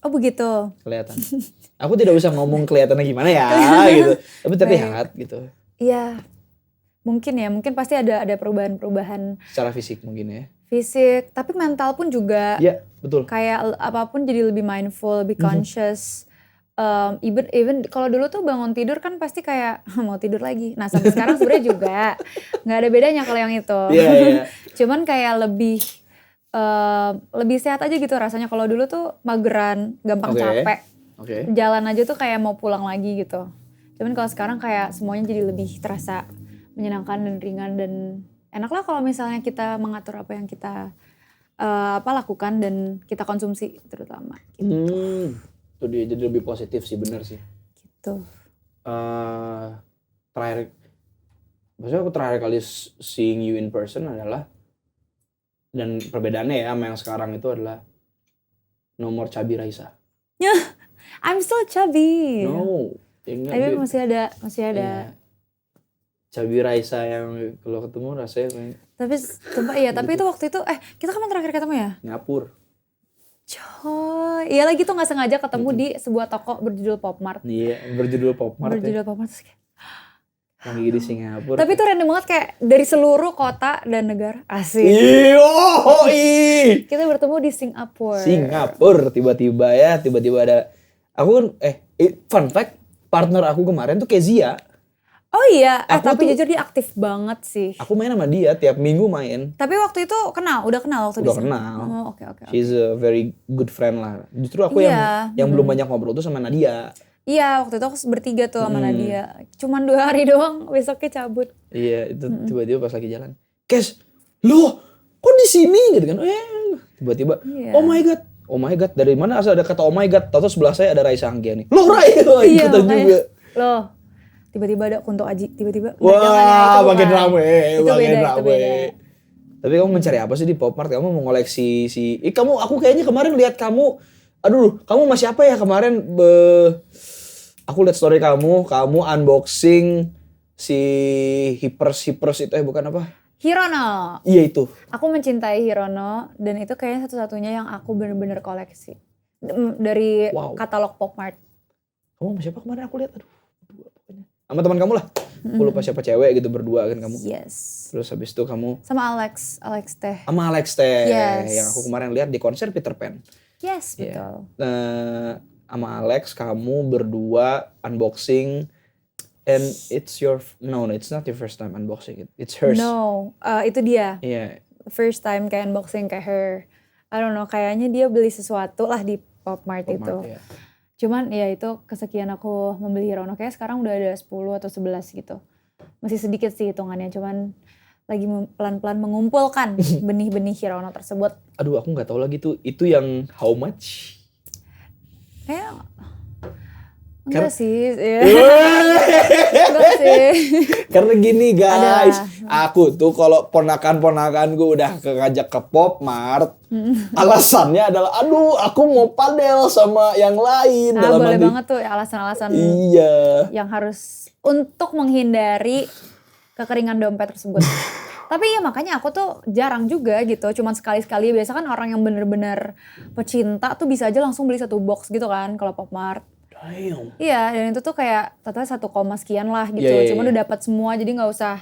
Oh begitu. Kelihatan. Aku tidak usah ngomong kelihatannya gimana ya gitu, tapi terlihat gitu. Iya. Mungkin pasti ada perubahan-perubahan Secara fisik mungkin ya. Fisik, tapi mental pun juga. Iya, betul. Kayak apapun jadi lebih mindful, lebih conscious. Even kalau dulu tuh bangun tidur kan pasti kayak mau tidur lagi. Nah sampai sekarang sebenarnya juga nggak ada bedanya kalau yang itu. Iya. Cuman kayak lebih sehat aja gitu rasanya. Kalau dulu tuh mageran, gampang capek. Jalan aja tuh kayak mau pulang lagi gitu. Cuman kalau sekarang kayak semuanya jadi lebih terasa menyenangkan dan ringan, dan enak lah kalau misalnya kita mengatur apa yang kita lakukan dan kita konsumsi terutama. Gitu. Itu dia, jadi lebih positif sih, bener sih. Gitu. Maksudnya aku terakhir kali seeing you in person adalah, dan perbedaannya ya sama yang sekarang itu adalah no more chubby Raisa. I'm still chubby. No. Tapi masih ada. Ya, chubby Raisa yang kalau ketemu rasanya. Tapi itu waktu itu kita kapan terakhir ketemu ya? Nyapur. Coy, iya lagi tuh nggak sengaja ketemu di sebuah toko berjudul Popmart. Iya, berjudul Popmart. Popmart terus kayak lagi di Singapura. Tapi itu random banget, kayak dari seluruh kota dan negara. Asik. Kita bertemu di Singapura. Tiba-tiba ada. Aku fun fact, partner aku kemarin tuh Kezia. Oh iya, tapi jujur dia aktif banget sih. Aku main sama dia, tiap minggu main. Tapi waktu itu udah kenal waktu Udah kenal. Oh, oke. She's a very good friend lah. Justru aku yang belum banyak ngobrol tuh sama Nadia. Iya, waktu itu aku bertiga tuh sama Nadia. Cuman 2 hari doang, besoknya cabut. Iya, itu tiba-tiba pas lagi jalan. Kes, loh kok di sini gitu kan? Tiba-tiba, oh my god, dari mana asal ada kata oh my god? Tahu sebelah saya ada Raisa Anggiani. Loh Rai, ikutan juga. Loh, tiba-tiba ada Kunto Aji, tiba-tiba. Wah, makin rame. Tapi kamu mencari apa sih di Popmart? Kamu mau ngoleksi aku kayaknya kemarin lihat kamu, kamu masih apa ya kemarin? Aku lihat story kamu unboxing si Hippers itu bukan apa? Hirono. Iya itu. Aku mencintai Hirono, dan itu kayaknya satu-satunya yang aku bener-bener koleksi dari katalog Popmart. Kamu sama siapa kemarin aku lihat? Sama teman kamu lah. Aku lupa siapa, cewek gitu, berdua kan kamu. Yes. Terus habis itu kamu sama Alex Teh. Sama Alex Teh. Yes. Yang aku kemarin lihat di konser Peter Pan. Yes, betul. Sama Alex kamu berdua unboxing, and it's not your first time unboxing it. It's hers. No, itu dia. Iya. First time kayak unboxing kayak her. I don't know, kayaknya dia beli sesuatu lah di Popmart itu. Iya. Cuman ya itu kesekian aku membeli Hirono, kayak sekarang udah ada 10 atau 11 gitu. Masih sedikit sih hitungannya, cuman lagi pelan-pelan mengumpulkan benih-benih Hirono tersebut. Aduh, aku nggak tahu lagi tuh itu yang how much? Kayak enggak sih. Enggak sih. Karena gini guys, aku tuh kalau ponakan-ponakanku udah ngajak ke Popmart, alasannya adalah aku mau padel sama yang lain. Nah, boleh banget tuh alasan-alasan yang harus untuk menghindari kekeringan dompet tersebut. Tapi ya makanya aku tuh jarang juga gitu, cuman sekali-sekali. Biasa kan orang yang bener-bener pecinta tuh bisa aja langsung beli 1 box gitu kan kalau Popmart. Damn. Iya, dan itu tuh kayak totalnya 1, sekian lah gitu. Cuman udah dapat semua, jadi nggak usah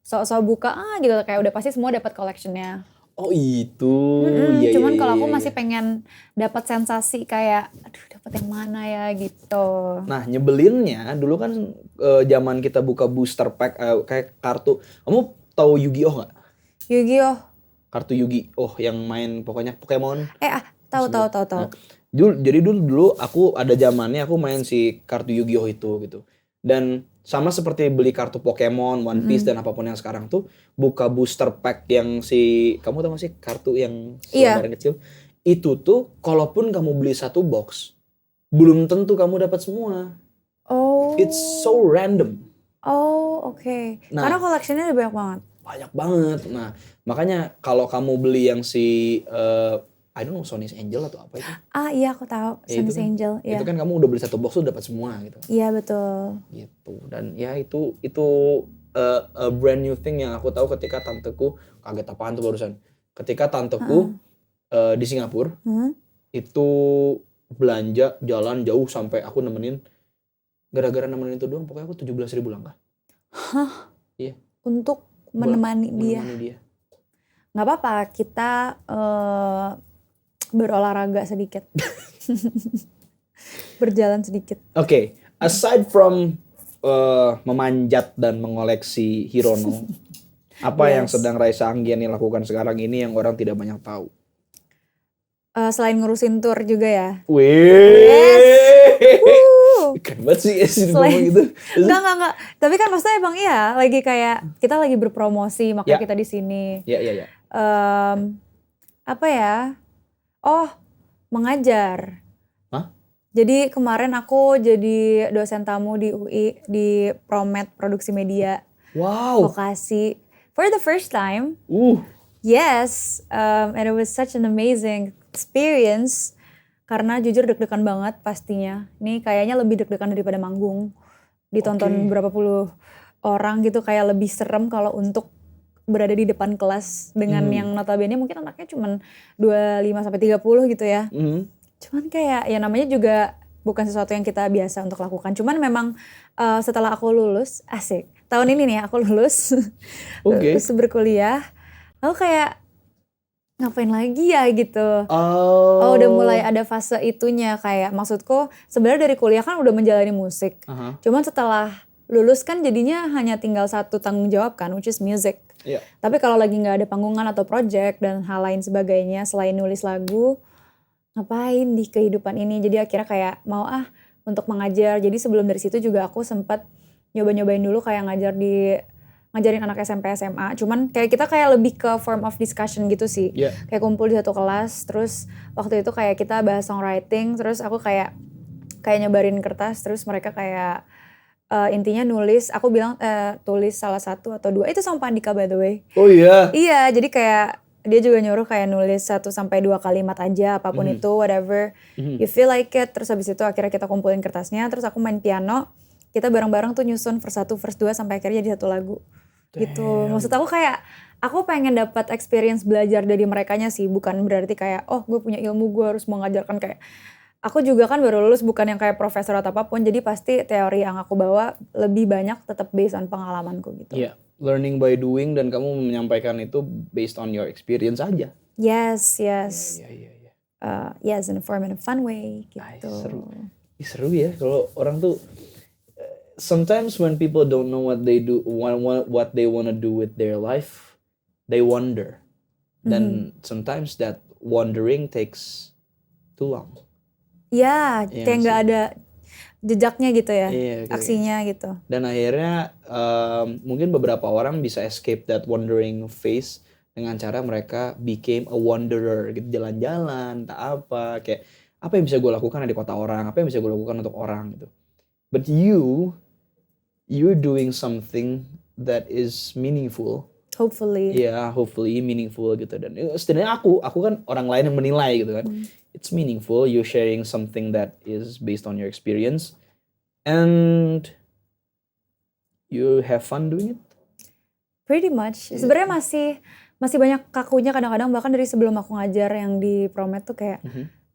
sok-sok buka gitu, kayak udah pasti semua dapat collectionnya. Oh itu. Cuman kalau aku masih pengen dapat sensasi kayak, aduh dapat yang mana ya gitu. Nah nyebelinnya dulu kan zaman kita buka booster pack kayak kartu. Kamu tahu Yu-Gi-Oh nggak? Yu-Gi-Oh. Kartu Yu-Gi-Oh yang main pokoknya Pokemon. Tahu. Nah, jadi dulu aku ada zamannya aku main si kartu Yu-Gi-Oh itu gitu. Dan sama seperti beli kartu Pokemon, One Piece dan apapun yang sekarang tuh, buka booster pack yang kamu tahu gak sih kartu yang lembaran kecil? Itu tuh kalaupun kamu beli 1 box, belum tentu kamu dapat semua. Oh. It's so random. Oh, oke. Nah. Karena collectionnya ada banyak banget. Banyak banget. Nah, makanya kalau kamu beli yang si I don't know, Sony's Angel atau apa itu. Iya aku tahu, Ya, Sony's Angel. Itu kan kamu udah beli satu box tuh dapat semua gitu. Iya betul. Gitu. Dan ya itu a brand new thing yang aku tahu ketika tanteku, kaget apaan tuh barusan. Ketika tanteku di Singapura, itu belanja jalan jauh sampai aku nemenin, gara-gara nemenin itu doang pokoknya aku 17.000 langkah. Hah? Iya. Untuk menemani dia. Nggak apa-apa, kita berolahraga sedikit. Berjalan sedikit. Oke, aside from memanjat dan mengoleksi Hirono, apa yang sedang Raisa Anggiani lakukan sekarang ini yang orang tidak banyak tahu? Selain ngurusin tour juga ya. Keren banget sih ngomong gitu. Enggak. Tapi kan maksudnya emang iya, lagi kayak kita lagi berpromosi, makanya kita di sini. Iya. Apa ya? Oh, mengajar. Hah? Jadi kemarin aku jadi dosen tamu di UI di Promed Produksi Media. Wow. Vokasi. For the first time. Yes, and it was such an amazing experience. Karena jujur deg-degan banget pastinya. Ini kayaknya lebih deg-degan daripada manggung. Ditonton berapa puluh orang gitu, kayak lebih serem kalau untuk berada di depan kelas dengan yang notabene mungkin anaknya cuman 25-30 gitu ya. Cuman kayak ya namanya juga bukan sesuatu yang kita biasa untuk lakukan. Cuman memang setelah aku lulus, asik. Tahun ini nih aku lulus. Terus berkuliah. Aku kayak ngapain lagi ya gitu. Oh udah mulai ada fase itunya, kayak maksudku sebenarnya dari kuliah kan udah menjalani musik. Cuman setelah lulus kan jadinya hanya tinggal satu tanggung jawab kan, which is music. Tapi kalau lagi gak ada panggungan atau project dan hal lain sebagainya selain nulis lagu, ngapain di kehidupan ini. Jadi akhirnya kayak mau untuk mengajar. Jadi sebelum dari situ juga aku sempat nyoba-nyobain dulu kayak ngajarin anak SMP SMA, cuman kayak kita kayak lebih ke form of discussion gitu sih. Kayak kumpul di satu kelas, terus waktu itu kayak kita bahas songwriting, terus aku kayak nyebarin kertas, terus mereka kayak intinya nulis, aku bilang tulis salah satu atau dua, itu sama Pak Andika by the way. Oh iya? Iya, jadi kayak dia juga nyuruh kayak nulis 1-2 kalimat aja, apapun itu, whatever you feel like it. Terus habis itu akhirnya kita kumpulin kertasnya, terus aku main piano, kita bareng-bareng tuh nyusun verse 1, verse 2 sampai akhirnya jadi satu lagu. Gitu. Maksud aku kayak aku pengen dapat experience belajar dari merekanya sih, bukan berarti kayak gue punya ilmu gue harus mengajarkan. Kayak aku juga kan baru lulus, bukan yang kayak profesor atau apapun, jadi pasti teori yang aku bawa lebih banyak tetap based on pengalamanku gitu. Iya, learning by doing, dan kamu menyampaikan itu based on your experience aja. Yes. Iya. Yes, in a form in a fun way gitu. Seru ya kalau orang tuh. Sometimes when people don't know what they do, what they want to do with their life, they wonder. Then sometimes that wondering takes too long. Ya, kayak nggak ada jejaknya gitu ya, aksinya gitu. Dan akhirnya mungkin beberapa orang bisa escape that wondering phase dengan cara mereka became a wanderer gitu, jalan-jalan, tak apa, kayak apa yang bisa gue lakukan di kota orang, apa yang bisa gue lakukan untuk orang gitu. But you're doing something that is meaningful. Hopefully. Yeah, hopefully meaningful gitu. Dan setidaknya aku kan orang lain yang menilai gitu kan. It's meaningful, you're sharing something that is based on your experience. And you have fun doing it? Pretty much. Sebenarnya masih banyak kakunya kadang-kadang, bahkan dari sebelum aku ngajar yang di Promed tuh kayak,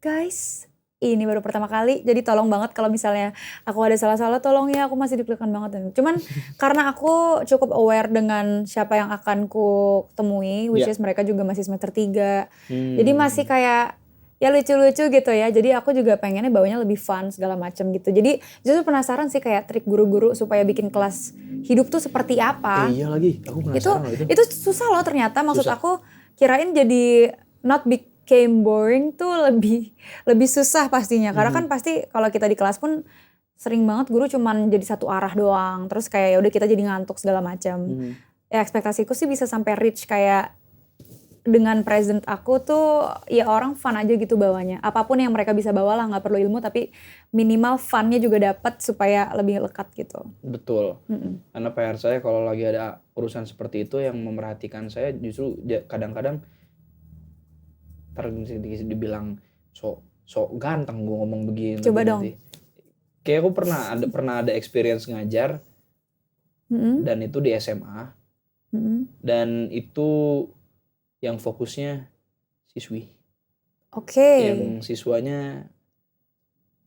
guys, ini baru pertama kali, jadi tolong banget kalau misalnya aku ada salah-salah, tolong ya, aku masih deg-degan banget. Cuman karena aku cukup aware dengan siapa yang akan ku temui, which is mereka juga masih semester 3. Jadi masih kayak ya lucu-lucu gitu ya. Jadi aku juga pengennya bawanya lebih fun segala macam gitu. Jadi justru penasaran sih kayak trik guru-guru supaya bikin kelas hidup tuh seperti apa. Iya lagi, aku penasaran itu susah loh ternyata. Maksud aku kirain jadi not became boring tuh lebih susah pastinya. Karena kan pasti kalau kita di kelas pun sering banget guru cuman jadi satu arah doang. Terus kayak ya udah kita jadi ngantuk segala macam. Ya ekspektasiku sih bisa sampai reach kayak dengan present aku tuh ya orang fun aja gitu bawanya. Apapun yang mereka bisa bawa lah, nggak perlu ilmu tapi minimal funnya juga dapat supaya lebih lekat gitu. Betul. Karena PR saya kalau lagi ada urusan seperti itu yang memerhatikan saya justru kadang-kadang dibilang sok ganteng gue ngomong begini. Coba dong. Nanti. Kayak aku pernah ada experience ngajar dan itu di SMA dan itu yang fokusnya siswi. Oke. Yang siswanya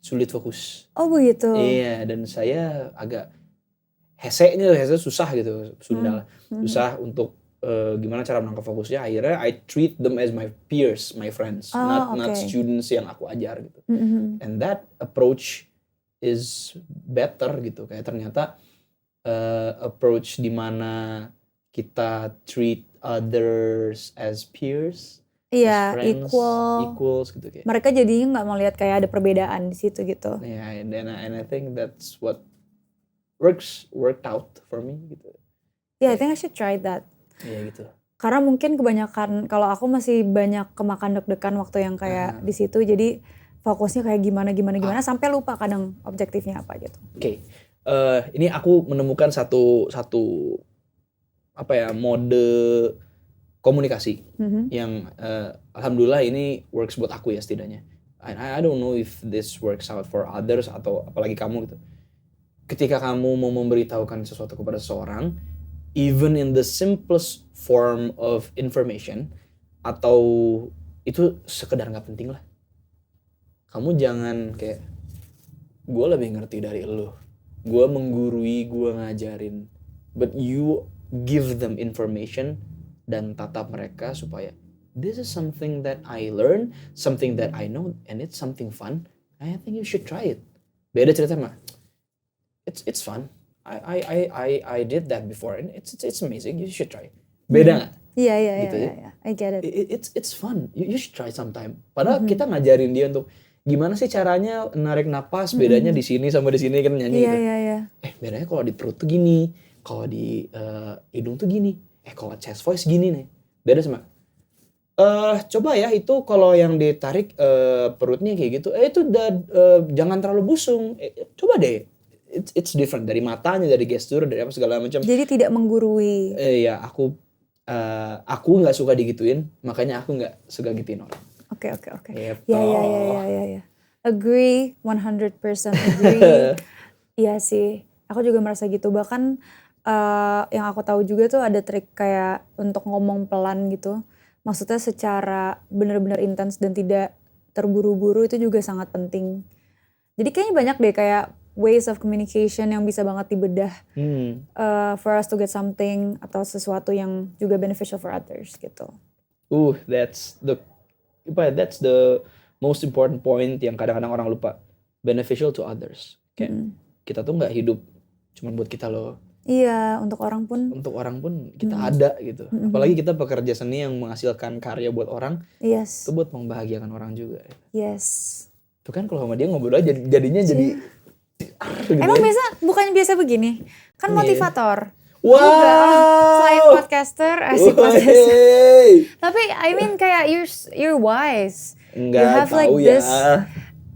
sulit fokus. Oh begitu. Iya, dan saya agak hese susah gitu, Sunda. Susah untuk gimana cara menangkap fokusnya. Akhirnya I treat them as my peers, my friends, not students yang aku ajar gitu. And that approach is better gitu. Kayak ternyata approach di mana kita treat others as peers, iya, as friends, equals gitu kayak. Mereka jadinya nggak melihat kayak ada perbedaan di situ gitu. Yeah, and I think that's what worked out for me gitu. Yeah, I think I should try that. Iya gitu. Karena mungkin kebanyakan kalau aku masih banyak kemakan deg-degan waktu yang kayak di situ, jadi fokusnya kayak gimana sampai lupa kadang objektifnya apa gitu. Oke. Ini aku menemukan satu mode komunikasi yang alhamdulillah ini works buat aku ya setidaknya. I don't know if this works out for others atau apalagi kamu gitu. Ketika kamu mau memberitahukan sesuatu kepada seseorang, even in the simplest form of information atau itu sekedar nggak penting lah. Kamu jangan kayak gue lebih ngerti dari lo, gue menggurui, gue ngajarin, but you give them information dan tatap mereka supaya this is something that I learn, something that I know, and it's something fun. I think you should try it. Beda cerita mah, it's fun. I did that before and it's amazing. You should try. Beda nggak? Iya, gitu ya. I get it. It's fun. You should try sometime. Padahal kita ngajarin dia untuk gimana sih caranya narik napas, bedanya di sini sama di sini kan nyanyi gitu. Iya. Bedanya kalau di perut tuh gini, kalau di hidung tuh gini. Kalau chest voice gini nih. Beda sama. Coba ya itu kalau yang ditarik perutnya kayak gitu. Itu jangan terlalu busung. Coba deh. It's different dari matanya, dari gestur, dari apa segala macam. Jadi tidak menggurui. Ya aku nggak suka digituin, makanya aku nggak suka gituin orang. Oke. Yep. Ya. Agree, 100% agree. Iya sih, aku juga merasa gitu. Bahkan yang aku tahu juga tuh ada trik kayak untuk ngomong pelan gitu. Maksudnya secara benar-benar intens dan tidak terburu-buru itu juga sangat penting. Jadi kayaknya banyak deh kayak ways of communication yang bisa banget dibedah for us to get something atau sesuatu yang juga beneficial for others gitu. That's the most important point yang kadang-kadang orang lupa. Beneficial to others. Kayak kita tuh nggak hidup cuma buat kita loh. Iya, untuk orang pun kita ada gitu. Apalagi kita pekerja seni yang menghasilkan karya buat orang. Yes. Itu buat membahagiakan orang juga. Yes. Itu kan kalau sama dia ngobrol aja jadinya jadi Emang bukannya biasa begini? Kan motivator. Wow. Juga, selain podcaster, asik podcaster. Tapi I mean kayak you're wise. Enggak, you have like tahu this ya.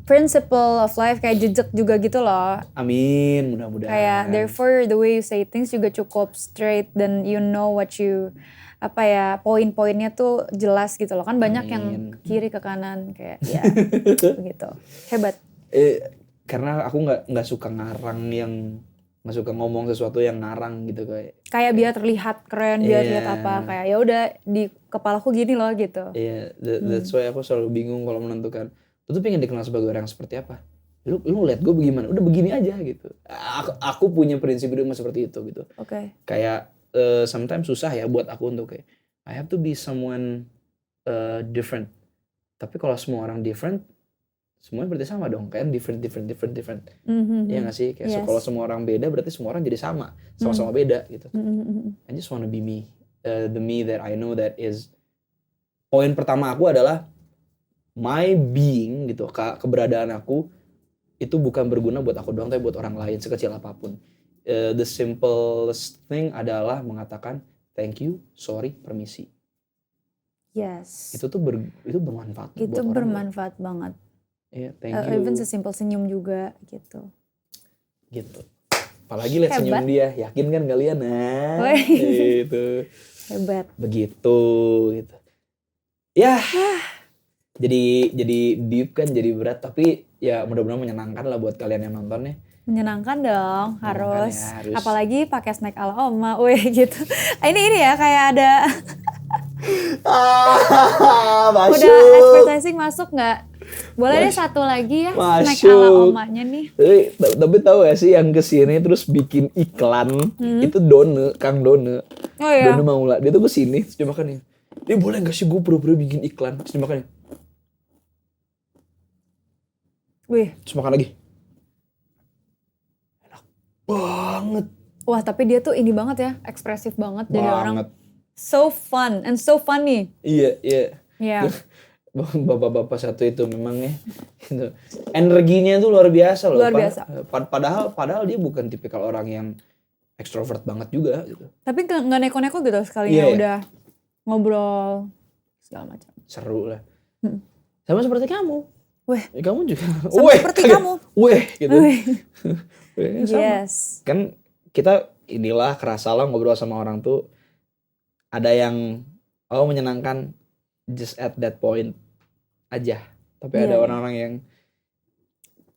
Principle of life kayak jejak juga gitu loh. Amin, mudah-mudahan. Kayak therefore the way you say things juga cukup straight dan you know what you poin-poinnya tuh jelas gitu loh. Kan banyak yang kiri ke kanan kayak ya begitu. Hebat. Karena aku nggak suka nggak suka ngomong sesuatu yang ngarang gitu kayak biar terlihat keren, biar terlihat apa, kayak ya udah di kepalaku gini loh gitu. Iya, that's why aku selalu bingung kalau menentukan lu tuh pengen dikenal sebagai orang yang seperti apa. Lu ngeliat gue bagaimana, udah begini aja gitu. Aku punya prinsip hidup seperti itu gitu. Oke. Kayak sometimes susah ya buat aku untuk kayak I have to be someone different. Tapi kalau semua orang different, semuanya berarti sama dong, kan different. Iya nggak sih? Kayak Yes. kalau semua orang beda berarti semua orang jadi sama-sama beda gitu. I just wanna be me, the me that I know that is. Poin pertama aku adalah my being gitu, keberadaan aku itu bukan berguna buat aku doang, tapi buat orang lain sekecil apapun. The simplest thing adalah mengatakan thank you, sorry, permisi. Yes. Itu bermanfaat Itu buat orang. bermanfaat banget. Iya, thank you. Even sesimpel senyum juga gitu. Gitu. Apalagi lihat senyum Hebat. dia, yakin kan kalian? Nah, Woi. itu. Hebat. Begitu gitu. Ya. Jadi deep kan, jadi berat, tapi ya mudah-mudahan menyenangkan lah buat kalian yang nontonnya. Menyenangkan dong, harus. Ya, harus. Apalagi pakai snack ala oma, weh gitu. Ini ya kayak ada Masuk. udah advertising masuk nggak? Boleh deh satu lagi ya, snack ala omanya nih. Tapi tahu gak sih yang kesini terus bikin iklan itu Kang Done. Oh iya. Done Maula, dia tuh kesini terus dia makan nih. Dia boleh gak sih gue pura-pura bikin iklan terus dia makan nih. Wih. Terus makan lagi. Enak banget. Wah tapi dia tuh ini banget ya, ekspresif banget. Jadi orang so fun and so funny. Iya. Iya. Bapak-bapak satu itu memang ya. Gitu. Energinya tuh luar biasa loh. Luar biasa. Padahal dia bukan tipikal orang yang ekstrovert banget juga gitu. Tapi gak neko-neko gitu sekalinya udah ngobrol segala macam. Seru lah. Sama seperti kamu. Weh. Kamu juga. Sama seperti kamu. Weh gitu. Yes. Kan kita inilah kerasa lah ngobrol sama orang tuh. Ada yang menyenangkan just at that point aja. Tapi ada orang-orang yang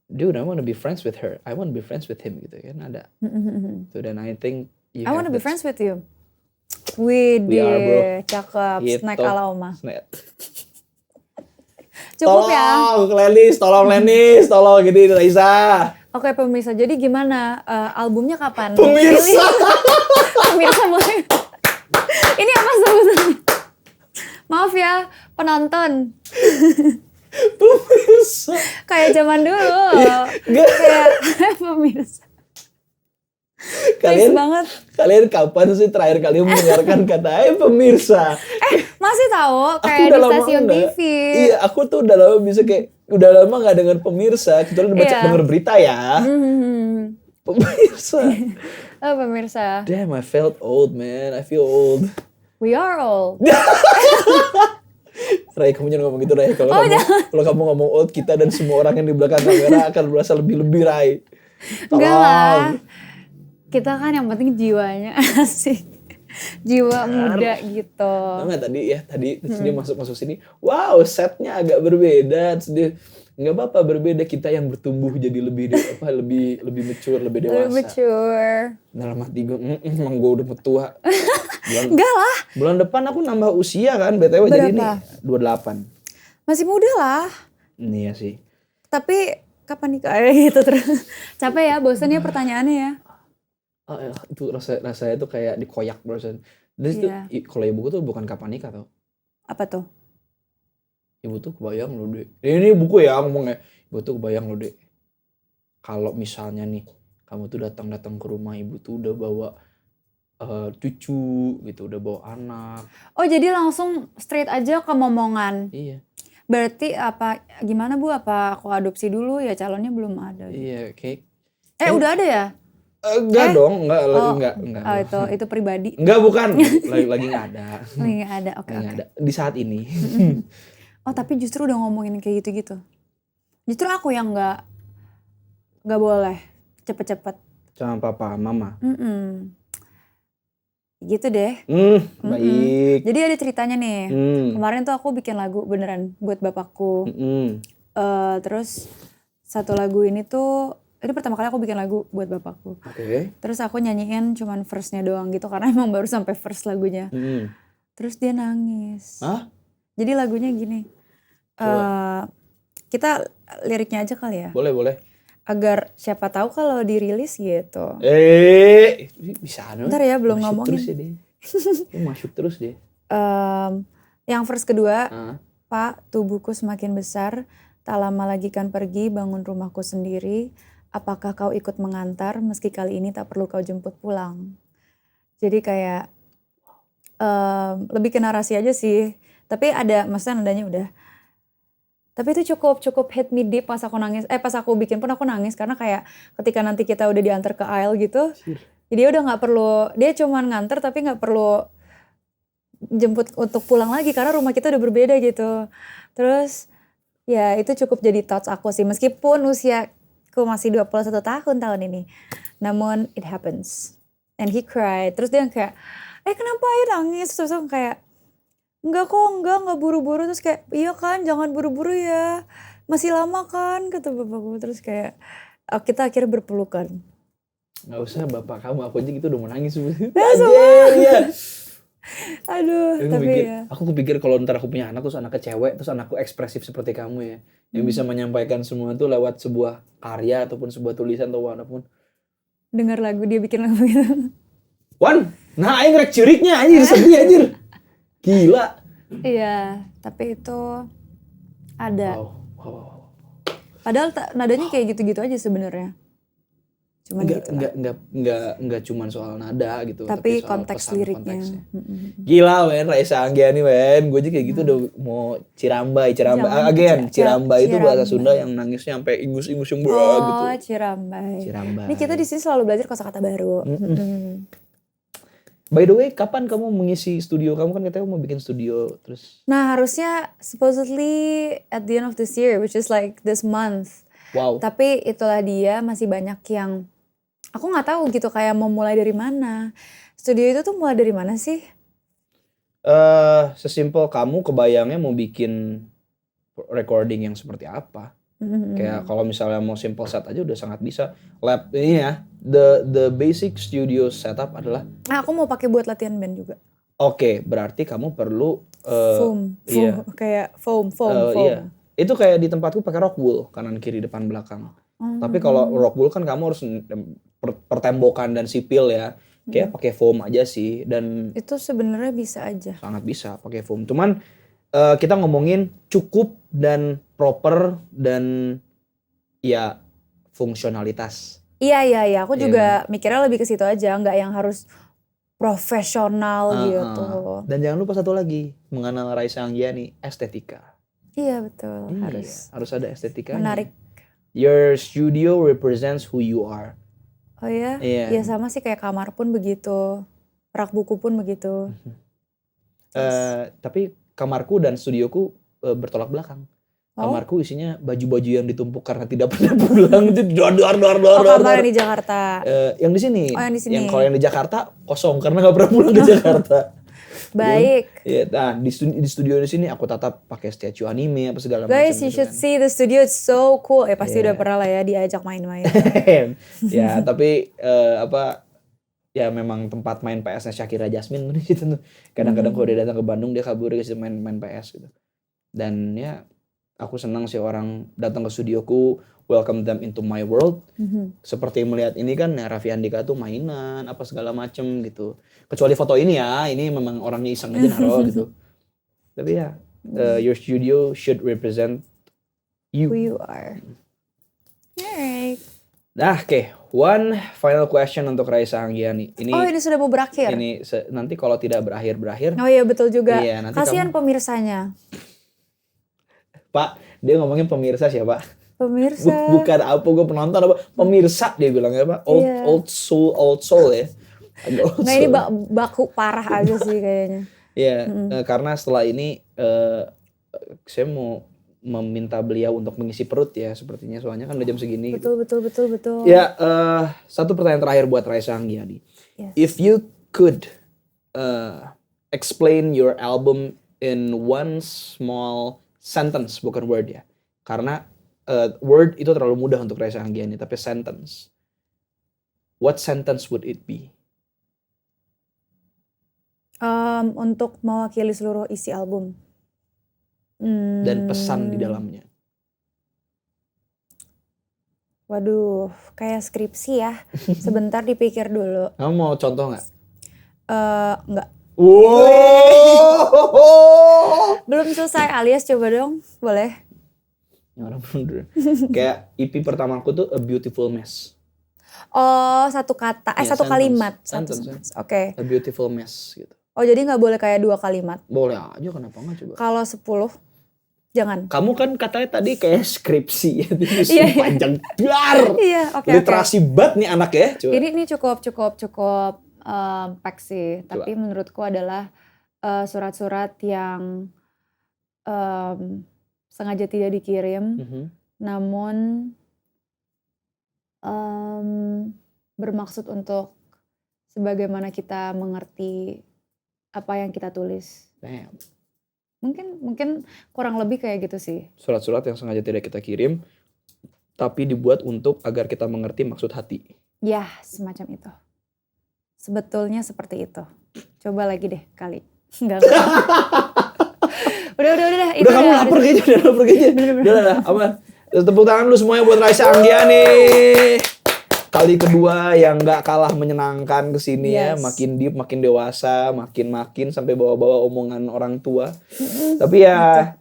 dude, I want to be friends with her. I want to be friends with him gitu kan ada. So then I think I want to be friends with you. Widih, cakep. Gitu. Snack ala oma. Cukup ya. Tolong Lenis, tolong gini Raisa. Oke pemirsa, jadi gimana albumnya kapan? Pemirsa. Pemirsa boleh. Ini apa sebutannya? Maaf ya, penonton. Pemirsa. Kayak zaman dulu. Kayak pemirsa. Kalian kapan sih terakhir kali mendengarkan kata pemirsa? Masih tahu kayak di stasiun TV. Iya, aku tuh udah lama bisa kayak udah lama nggak dengar pemirsa, kecuali denger berita ya. Pemirsa. Oh, pemirsa. Damn, I felt old, man. I feel old. We are old. Ray, kamu jangan ngomong gitu, Ray. Kalau kamu ngomong old, kita dan semua orang yang di belakang kamera akan merasa lebih-lebih, Ray. Enggak lah. Kita kan yang penting jiwanya asik. Jiwa muda gitu. Nah, tadi terus dia masuk sini. Wow, setnya agak berbeda. Terus dia nggak apa-apa, berbeda, kita yang bertumbuh jadi lebih mature, lebih dewasa. Lebih mature. Dalam hati gue, emang gue udah tua. Enggak lah. Bulan depan aku nambah usia kan, BTW. Jadi ini 28. Masih muda lah. Iya sih. Tapi kapan nikah gitu terus. Capek ya, bosan ya pertanyaannya ya. Oh, itu rasanya tuh kayak dikoyak barusan. Dan itu kalau ibuku tuh bukan kapan nikah tau. Apa tuh? Ibu tuh kebayang loh, Dek. Ini buku ya ngomongnya. Ibu tuh kebayang loh, Dek. Kalau misalnya nih kamu tuh datang ke rumah, ibu tuh udah bawa cucu gitu, udah bawa anak. Oh, jadi langsung straight aja ke momongan. Iya. Berarti apa gimana Bu? Apa aku adopsi dulu ya, calonnya belum ada. Iya, kayak udah ada ya? Enggak dong, enggak. Oh, itu pribadi. Enggak, bukan. Lagi enggak ada. Lagi enggak ada. Oke. Ada di saat ini. Oh, tapi justru udah ngomongin kayak gitu-gitu. Justru aku yang enggak boleh cepet-cepet. Sama papa, mama. Gitu deh. Baik. Jadi ada ceritanya nih. Kemarin tuh aku bikin lagu beneran buat bapakku. Terus satu lagu ini tuh, ini pertama kali aku bikin lagu buat bapakku. Oke. Terus aku nyanyiin cuman verse-nya doang gitu, karena emang baru sampai verse lagunya. Terus dia nangis. Hah? Jadi lagunya gini. Kita liriknya aja kali ya. Boleh. Agar siapa tahu kalau dirilis gitu. Bisa Ntar ya, belum ngomongin. Terus ya deh. Masuk terus deh. Yang verse kedua, Pak, tubuhku semakin besar, tak lama lagi kan pergi bangun rumahku sendiri. Apakah kau ikut mengantar meski kali ini tak perlu kau jemput pulang. Jadi kayak lebih ke narasi aja sih. Tapi ada, maksudnya nadanya udah. Tapi itu cukup hit me deep pas aku nangis. Pas aku bikin pun aku nangis karena kayak ketika nanti kita udah diantar ke aisle gitu. Jadi udah gak perlu, dia cuman nganter tapi gak perlu jemput untuk pulang lagi karena rumah kita udah berbeda gitu. Terus ya itu cukup jadi thoughts aku sih meskipun usiaku masih 21 tahun ini. Namun it happens. And he cried. Terus dia kayak, kenapa ya nangis? Terus aku kayak, enggak buru-buru. Terus kayak, iya kan jangan buru-buru ya. Masih lama kan kata bapakku. Terus kayak kita akhirnya berpelukan. Gak usah bapak kamu, aku aja gitu udah mau nangis. Iya. Aduh, tapi aku kepikir kalau ntar aku punya anak terus anaknya cewek, terus anakku ekspresif seperti kamu ya. Yang bisa menyampaikan semua itu lewat sebuah karya ataupun sebuah tulisan atau apapun. Dengar lagu, dia bikin lagu gitu. Wan, nah aing rek curignya anjir sedih anjir. Gila. Iya, tapi itu ada. Wow. Padahal nadanya kayak gitu-gitu aja sebenarnya. Cuman enggak cuman soal nada gitu, tapi soal konteks pesan, liriknya. Gila men, Raisa Anggiani men. Gue aja kayak gitu udah mau Cirambai itu bahasa Sunda yang nangisnya sampai ingus-ingus yang berat gitu. Oh, Cirambai. Ini kita di sini selalu belajar kosakata baru. By the way, kapan kamu mengisi studio? Kamu kan katanya mau bikin studio terus. Nah, harusnya supposedly at the end of this year, which is like this month. Wow. Tapi itulah dia, masih banyak yang aku nggak tahu gitu kayak mau mulai dari mana. Studio itu tuh mulai dari mana sih? Sesimpel kamu kebayangnya mau bikin recording yang seperti apa? Kayak kalau misalnya mau simple set aja udah sangat bisa. Lab ini ya, the basic studio setup adalah. Aku mau pakai buat latihan band juga. Oke, berarti kamu perlu foam, kayak foam. Iya. Itu kayak di tempatku pakai rock wool kanan kiri depan belakang. Tapi kalau rock wool kan kamu harus pertembokan dan sipil ya. Kayak pakai foam aja sih dan itu sebenarnya bisa aja. Sangat bisa pakai foam. Cuman kita ngomongin cukup dan proper dan ya fungsionalitas. Iya. Aku juga mikirnya lebih ke situ aja, nggak yang harus profesional gitu. Dan jangan lupa satu lagi, mengenal Raisa Anggiani, estetika. Iya betul, harus ada estetikanya. Menarik. Your studio represents who you are. Oh ya? Iya sama sih kayak kamar pun begitu, rak buku pun begitu. Tapi kamarku dan studioku bertolak belakang. Kamarku isinya baju-baju yang ditumpuk karena tidak pernah pulang. Itu dor. Kamar yang di Jakarta. Yang di sini. Oh yang di sini. Yang kalau yang di Jakarta kosong karena nggak pernah pulang ke Jakarta. Baik. Iya, nah di studio di sini aku tatap pakai statue anime apa segala macam. Guys, you should see the studio, it's so cool. Pasti udah pernah lah ya diajak main-main. Ya, tapi ya memang tempat main PS-nya Shakira Jasmine gitu. Kadang-kadang kalau dia datang ke Bandung dia kabur ke situ main PS gitu. Dan ya aku senang sih orang datang ke studioku, welcome them into my world. Seperti melihat ini kan ya Raffi Andika tuh mainan apa segala macem gitu. Kecuali foto ini ya, ini memang orangnya iseng aja naruh gitu. Tapi ya, your studio should represent you. Who you are. Alright. Nah, oke. One final question untuk Raisa Anggiani. Ini sudah mau berakhir? Ini nanti kalau tidak berakhir. Oh iya betul juga. Iya, kasihan pemirsanya. Pak, dia ngomongin pemirsa siapa? Pemirsa. Bukan apa, gue penonton apa? Pemirsa dia bilangnya Pak. Old soul ya. Nah ini baku parah aja sih kayaknya. Iya, karena setelah ini saya mau meminta beliau untuk mengisi perut ya sepertinya, soalnya kan udah jam segini. Betul. Ya, satu pertanyaan terakhir buat Raisa Anggiani. Yes. If you could explain your album in one small sentence, bukan word ya. Karena word itu terlalu mudah untuk Raisa Anggiani, tapi sentence. What sentence would it be? Untuk mewakili seluruh isi album. Dan pesan di dalamnya. Waduh, kayak skripsi ya. Sebentar dipikir dulu. Kamu mau contoh nggak? Nggak. Wow. Belum selesai alias, coba dong, boleh? Orang bener. Kayak EP pertamaku tuh A Beautiful Mess. Oh, satu kata, satu kalimat. Sentence. Oke. A Beautiful Mess gitu. Oh, jadi nggak boleh kayak 2 kalimat? Boleh aja, kenapa nggak coba? Kalau 10, jangan. Kamu kan katanya tadi kayak skripsi, panjang dar. Iya, oke. Literasi banget nih anak ya. Coba. Ini cukup pack sih. Tapi menurutku adalah surat-surat yang sengaja tidak dikirim, namun bermaksud untuk sebagaimana kita mengerti apa yang kita tulis. Damn. Mungkin kurang lebih kayak gitu sih. Surat-surat yang sengaja tidak kita kirim, tapi dibuat untuk agar kita mengerti maksud hati. Ya, semacam itu. Sebetulnya seperti itu. Coba lagi deh kali. Enggak. Udah. Udah kamu lapar kayaknya. Udah, aman. Tepuk tangan lu semuanya buat Raisa Anggiani. Kali kedua yang gak kalah menyenangkan kesini ya. Makin deep, makin dewasa, makin sampai bawa-bawa omongan orang tua. Tapi ya,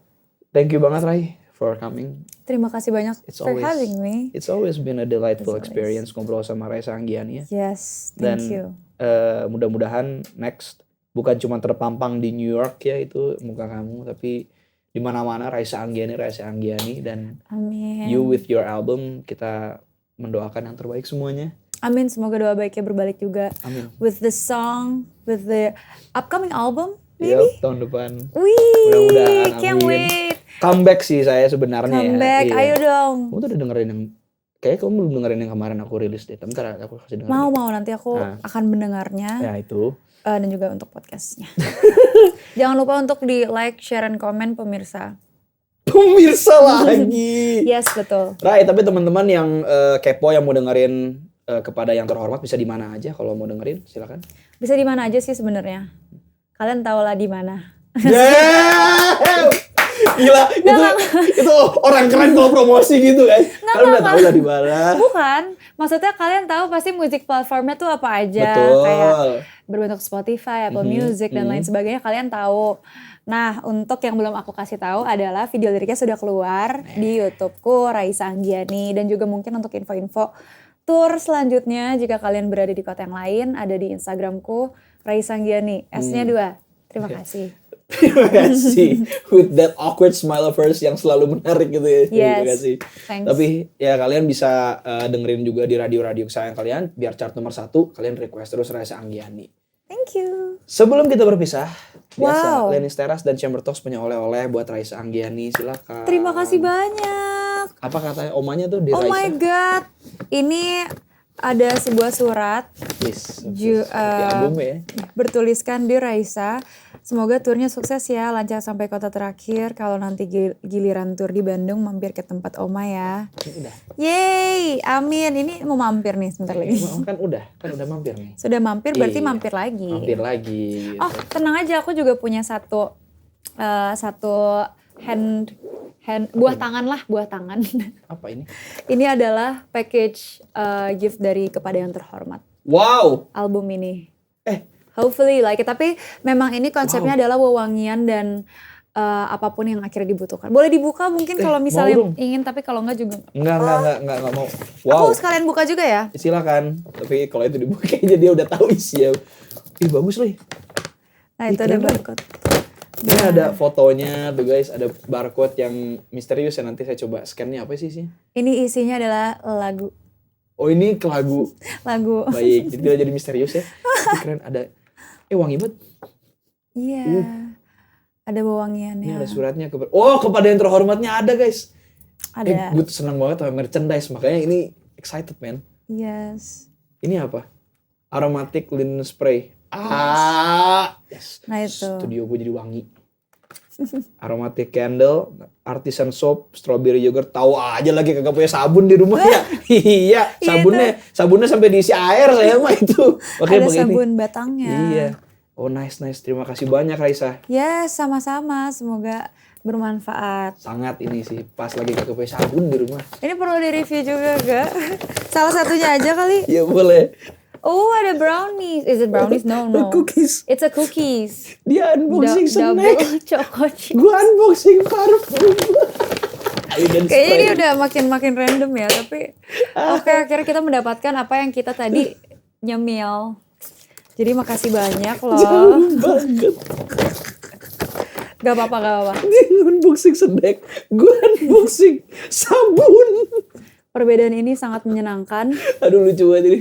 thank you banget Rai for coming. Terima kasih banyak for having me. It's always been a delightful experience ngobrol sama Raisa Anggiani ya. Yes, thank you. Mudah-mudahan next bukan cuma terpampang di New York ya itu muka kamu, tapi di mana-mana Raisa Anggiani dan amin. You with your album, kita mendoakan yang terbaik semuanya. Amin, semoga doa baiknya berbalik juga. Amin. With the song, with the upcoming album maybe. Yep, tahun depan. Mudah-mudahan. Can't wait. Comeback sih saya sebenarnya. Comeback, ya. ayo dong. Kamu tuh udah dengerin yang kayak kamu belum dengerin yang kemarin aku rilis deh. Bentar aku kasih dengerin. Mau nanti aku akan mendengarnya. Ya itu. Dan juga untuk podcastnya. Jangan lupa untuk di like, share, and comment pemirsa. Pemirsa lagi. Yes, betul. Rai, tapi teman-teman yang kepo yang mau dengerin kepada yang terhormat bisa di mana aja kalau mau dengerin, silakan. Bisa di mana aja sih sebenarnya. Kalian tahu lah di mana. Gila, itu orang keren kalau promosi gitu kan. Kalian udah tahu lah di mana. Bukan, maksudnya kalian tahu pasti musik platformnya tuh apa aja. Betul. Kayak berbentuk Spotify, Apple Music, dan lain sebagainya kalian tahu. Nah, untuk yang belum aku kasih tahu adalah video liriknya sudah keluar di YouTubeku Raisa Anggiani, dan juga mungkin untuk info-info tour selanjutnya jika kalian berada di kota yang lain ada di Instagramku Raisa Anggiani. S-nya 2. Terima kasih. Terima kasih. With that awkward smile of hers yang selalu menarik gitu ya. Yes. Terima kasih. Thanks. Tapi ya kalian bisa dengerin juga di radio-radio kesayangan kalian biar chart nomor 1 kalian request terus Raisa Anggiani. Thank you. Sebelum kita berpisah, biasa Wow. Lenis Teras dan Chamber Talks punya oleh-oleh buat Raisa Anggiani. Silakan. Terima kasih banyak. Apa katanya omanya tuh di Oh Raisa? my god. Ini ada sebuah surat Yes. Di album ya. bertuliskan di Raisa. Semoga turnya sukses ya, lancar sampai kota terakhir. Kalau nanti giliran tur di Bandung, mampir ke tempat Oma ya. Udah. Yeay, amin. Ini mau mampir nih sebentar lagi. Kan udah mampir nih. Sudah mampir berarti Iya. mampir lagi. Mampir lagi. Gitu. Oh, tenang aja, aku juga punya satu hand buah tangan. Apa ini? Ini adalah package gift dari Kepada Yang Terhormat. Wow. Album ini. Hopefully like it. Tapi memang ini konsepnya adalah wewangian dan apapun yang akhirnya dibutuhkan. Boleh dibuka mungkin kalau misalnya ingin, tapi kalau enggak juga. Enggak mau. Wow. Aku sekalian buka juga ya. Silakan. Tapi kalau itu dibuka kayaknya dia udah tahu isinya. Ih bagus loh. Nah, itu ada barcode. Ini ada fotonya tuh guys, ada barcode yang misterius ya, nanti saya coba scan-nya apa sih isinya. Ini isinya adalah lagu. Oh ini ke lagu. Lagu. Baik, jadi misterius ya. Tapi keren, ada wangi banget. Iya. Ada wewangiannya. Ini ada suratnya kepada yang terhormatnya ada guys. Ada. Gue senang banget sama merchandise, makanya ini excited man. Yes. Ini apa? Aromatic linen spray. Yes. Nah itu. Studio gue jadi wangi. Aromatic candle, artisan soap, strawberry yogurt. Tahu aja lagi kagak punya sabun di rumah ya. Iya, sabunnya sampai diisi air saya mah itu. Ada sabun batangnya. Iya. Oh nice. Terima kasih banyak Raisa. Ya, sama-sama. Semoga bermanfaat. Sangat ini sih, pas lagi kagak punya sabun di rumah. Ini perlu di-review juga gak? Salah satunya aja kali. Iya boleh. Oh, ada brownies. Is it brownies? No. Cookies. It's a cookies. Dia unboxing snack. Double choco chip. Gua unboxing parfum. Kayaknya ini udah makin random ya, tapi oke, akhirnya kita mendapatkan apa yang kita tadi nyemil. Jadi makasih banyak loh. Jauh banget. Gak apa-apa. Dia unboxing snack, gue unboxing sabun. Perbedaan ini sangat menyenangkan. Aduh lucu banget ini.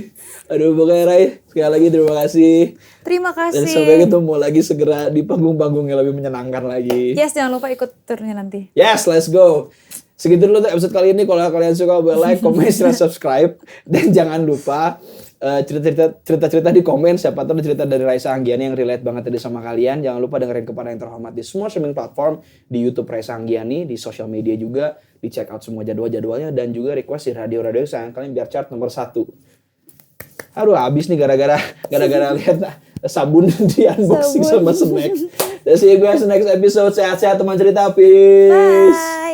Aduh pokoknya Rai, sekali lagi terima kasih. Terima Dan kasih. sampai ketemu lagi segera di panggung-panggung yang lebih menyenangkan lagi. Yes, jangan lupa ikut turnya nanti. Yes, let's go. Segitu dulu tuh episode kali ini. Kalau kalian suka boleh like, comment, share, subscribe. Dan jangan lupa cerita-cerita di komen. Siapa tahu ada cerita dari Raisa Anggiani yang relate banget tadi sama kalian. Jangan lupa dengerin Kepada Yang Terhormat di semua streaming platform. Di YouTube Raisa Anggiani, di social media juga. Di check out semua jadwal-jadwalnya. Dan juga request di radio-radio sayang kalian biar chart nomor 1. Aduh habis nih gara-gara lihat sabun di unboxing sama snack. See you guys next episode. Sehat-sehat teman cerita. Peace. Bye.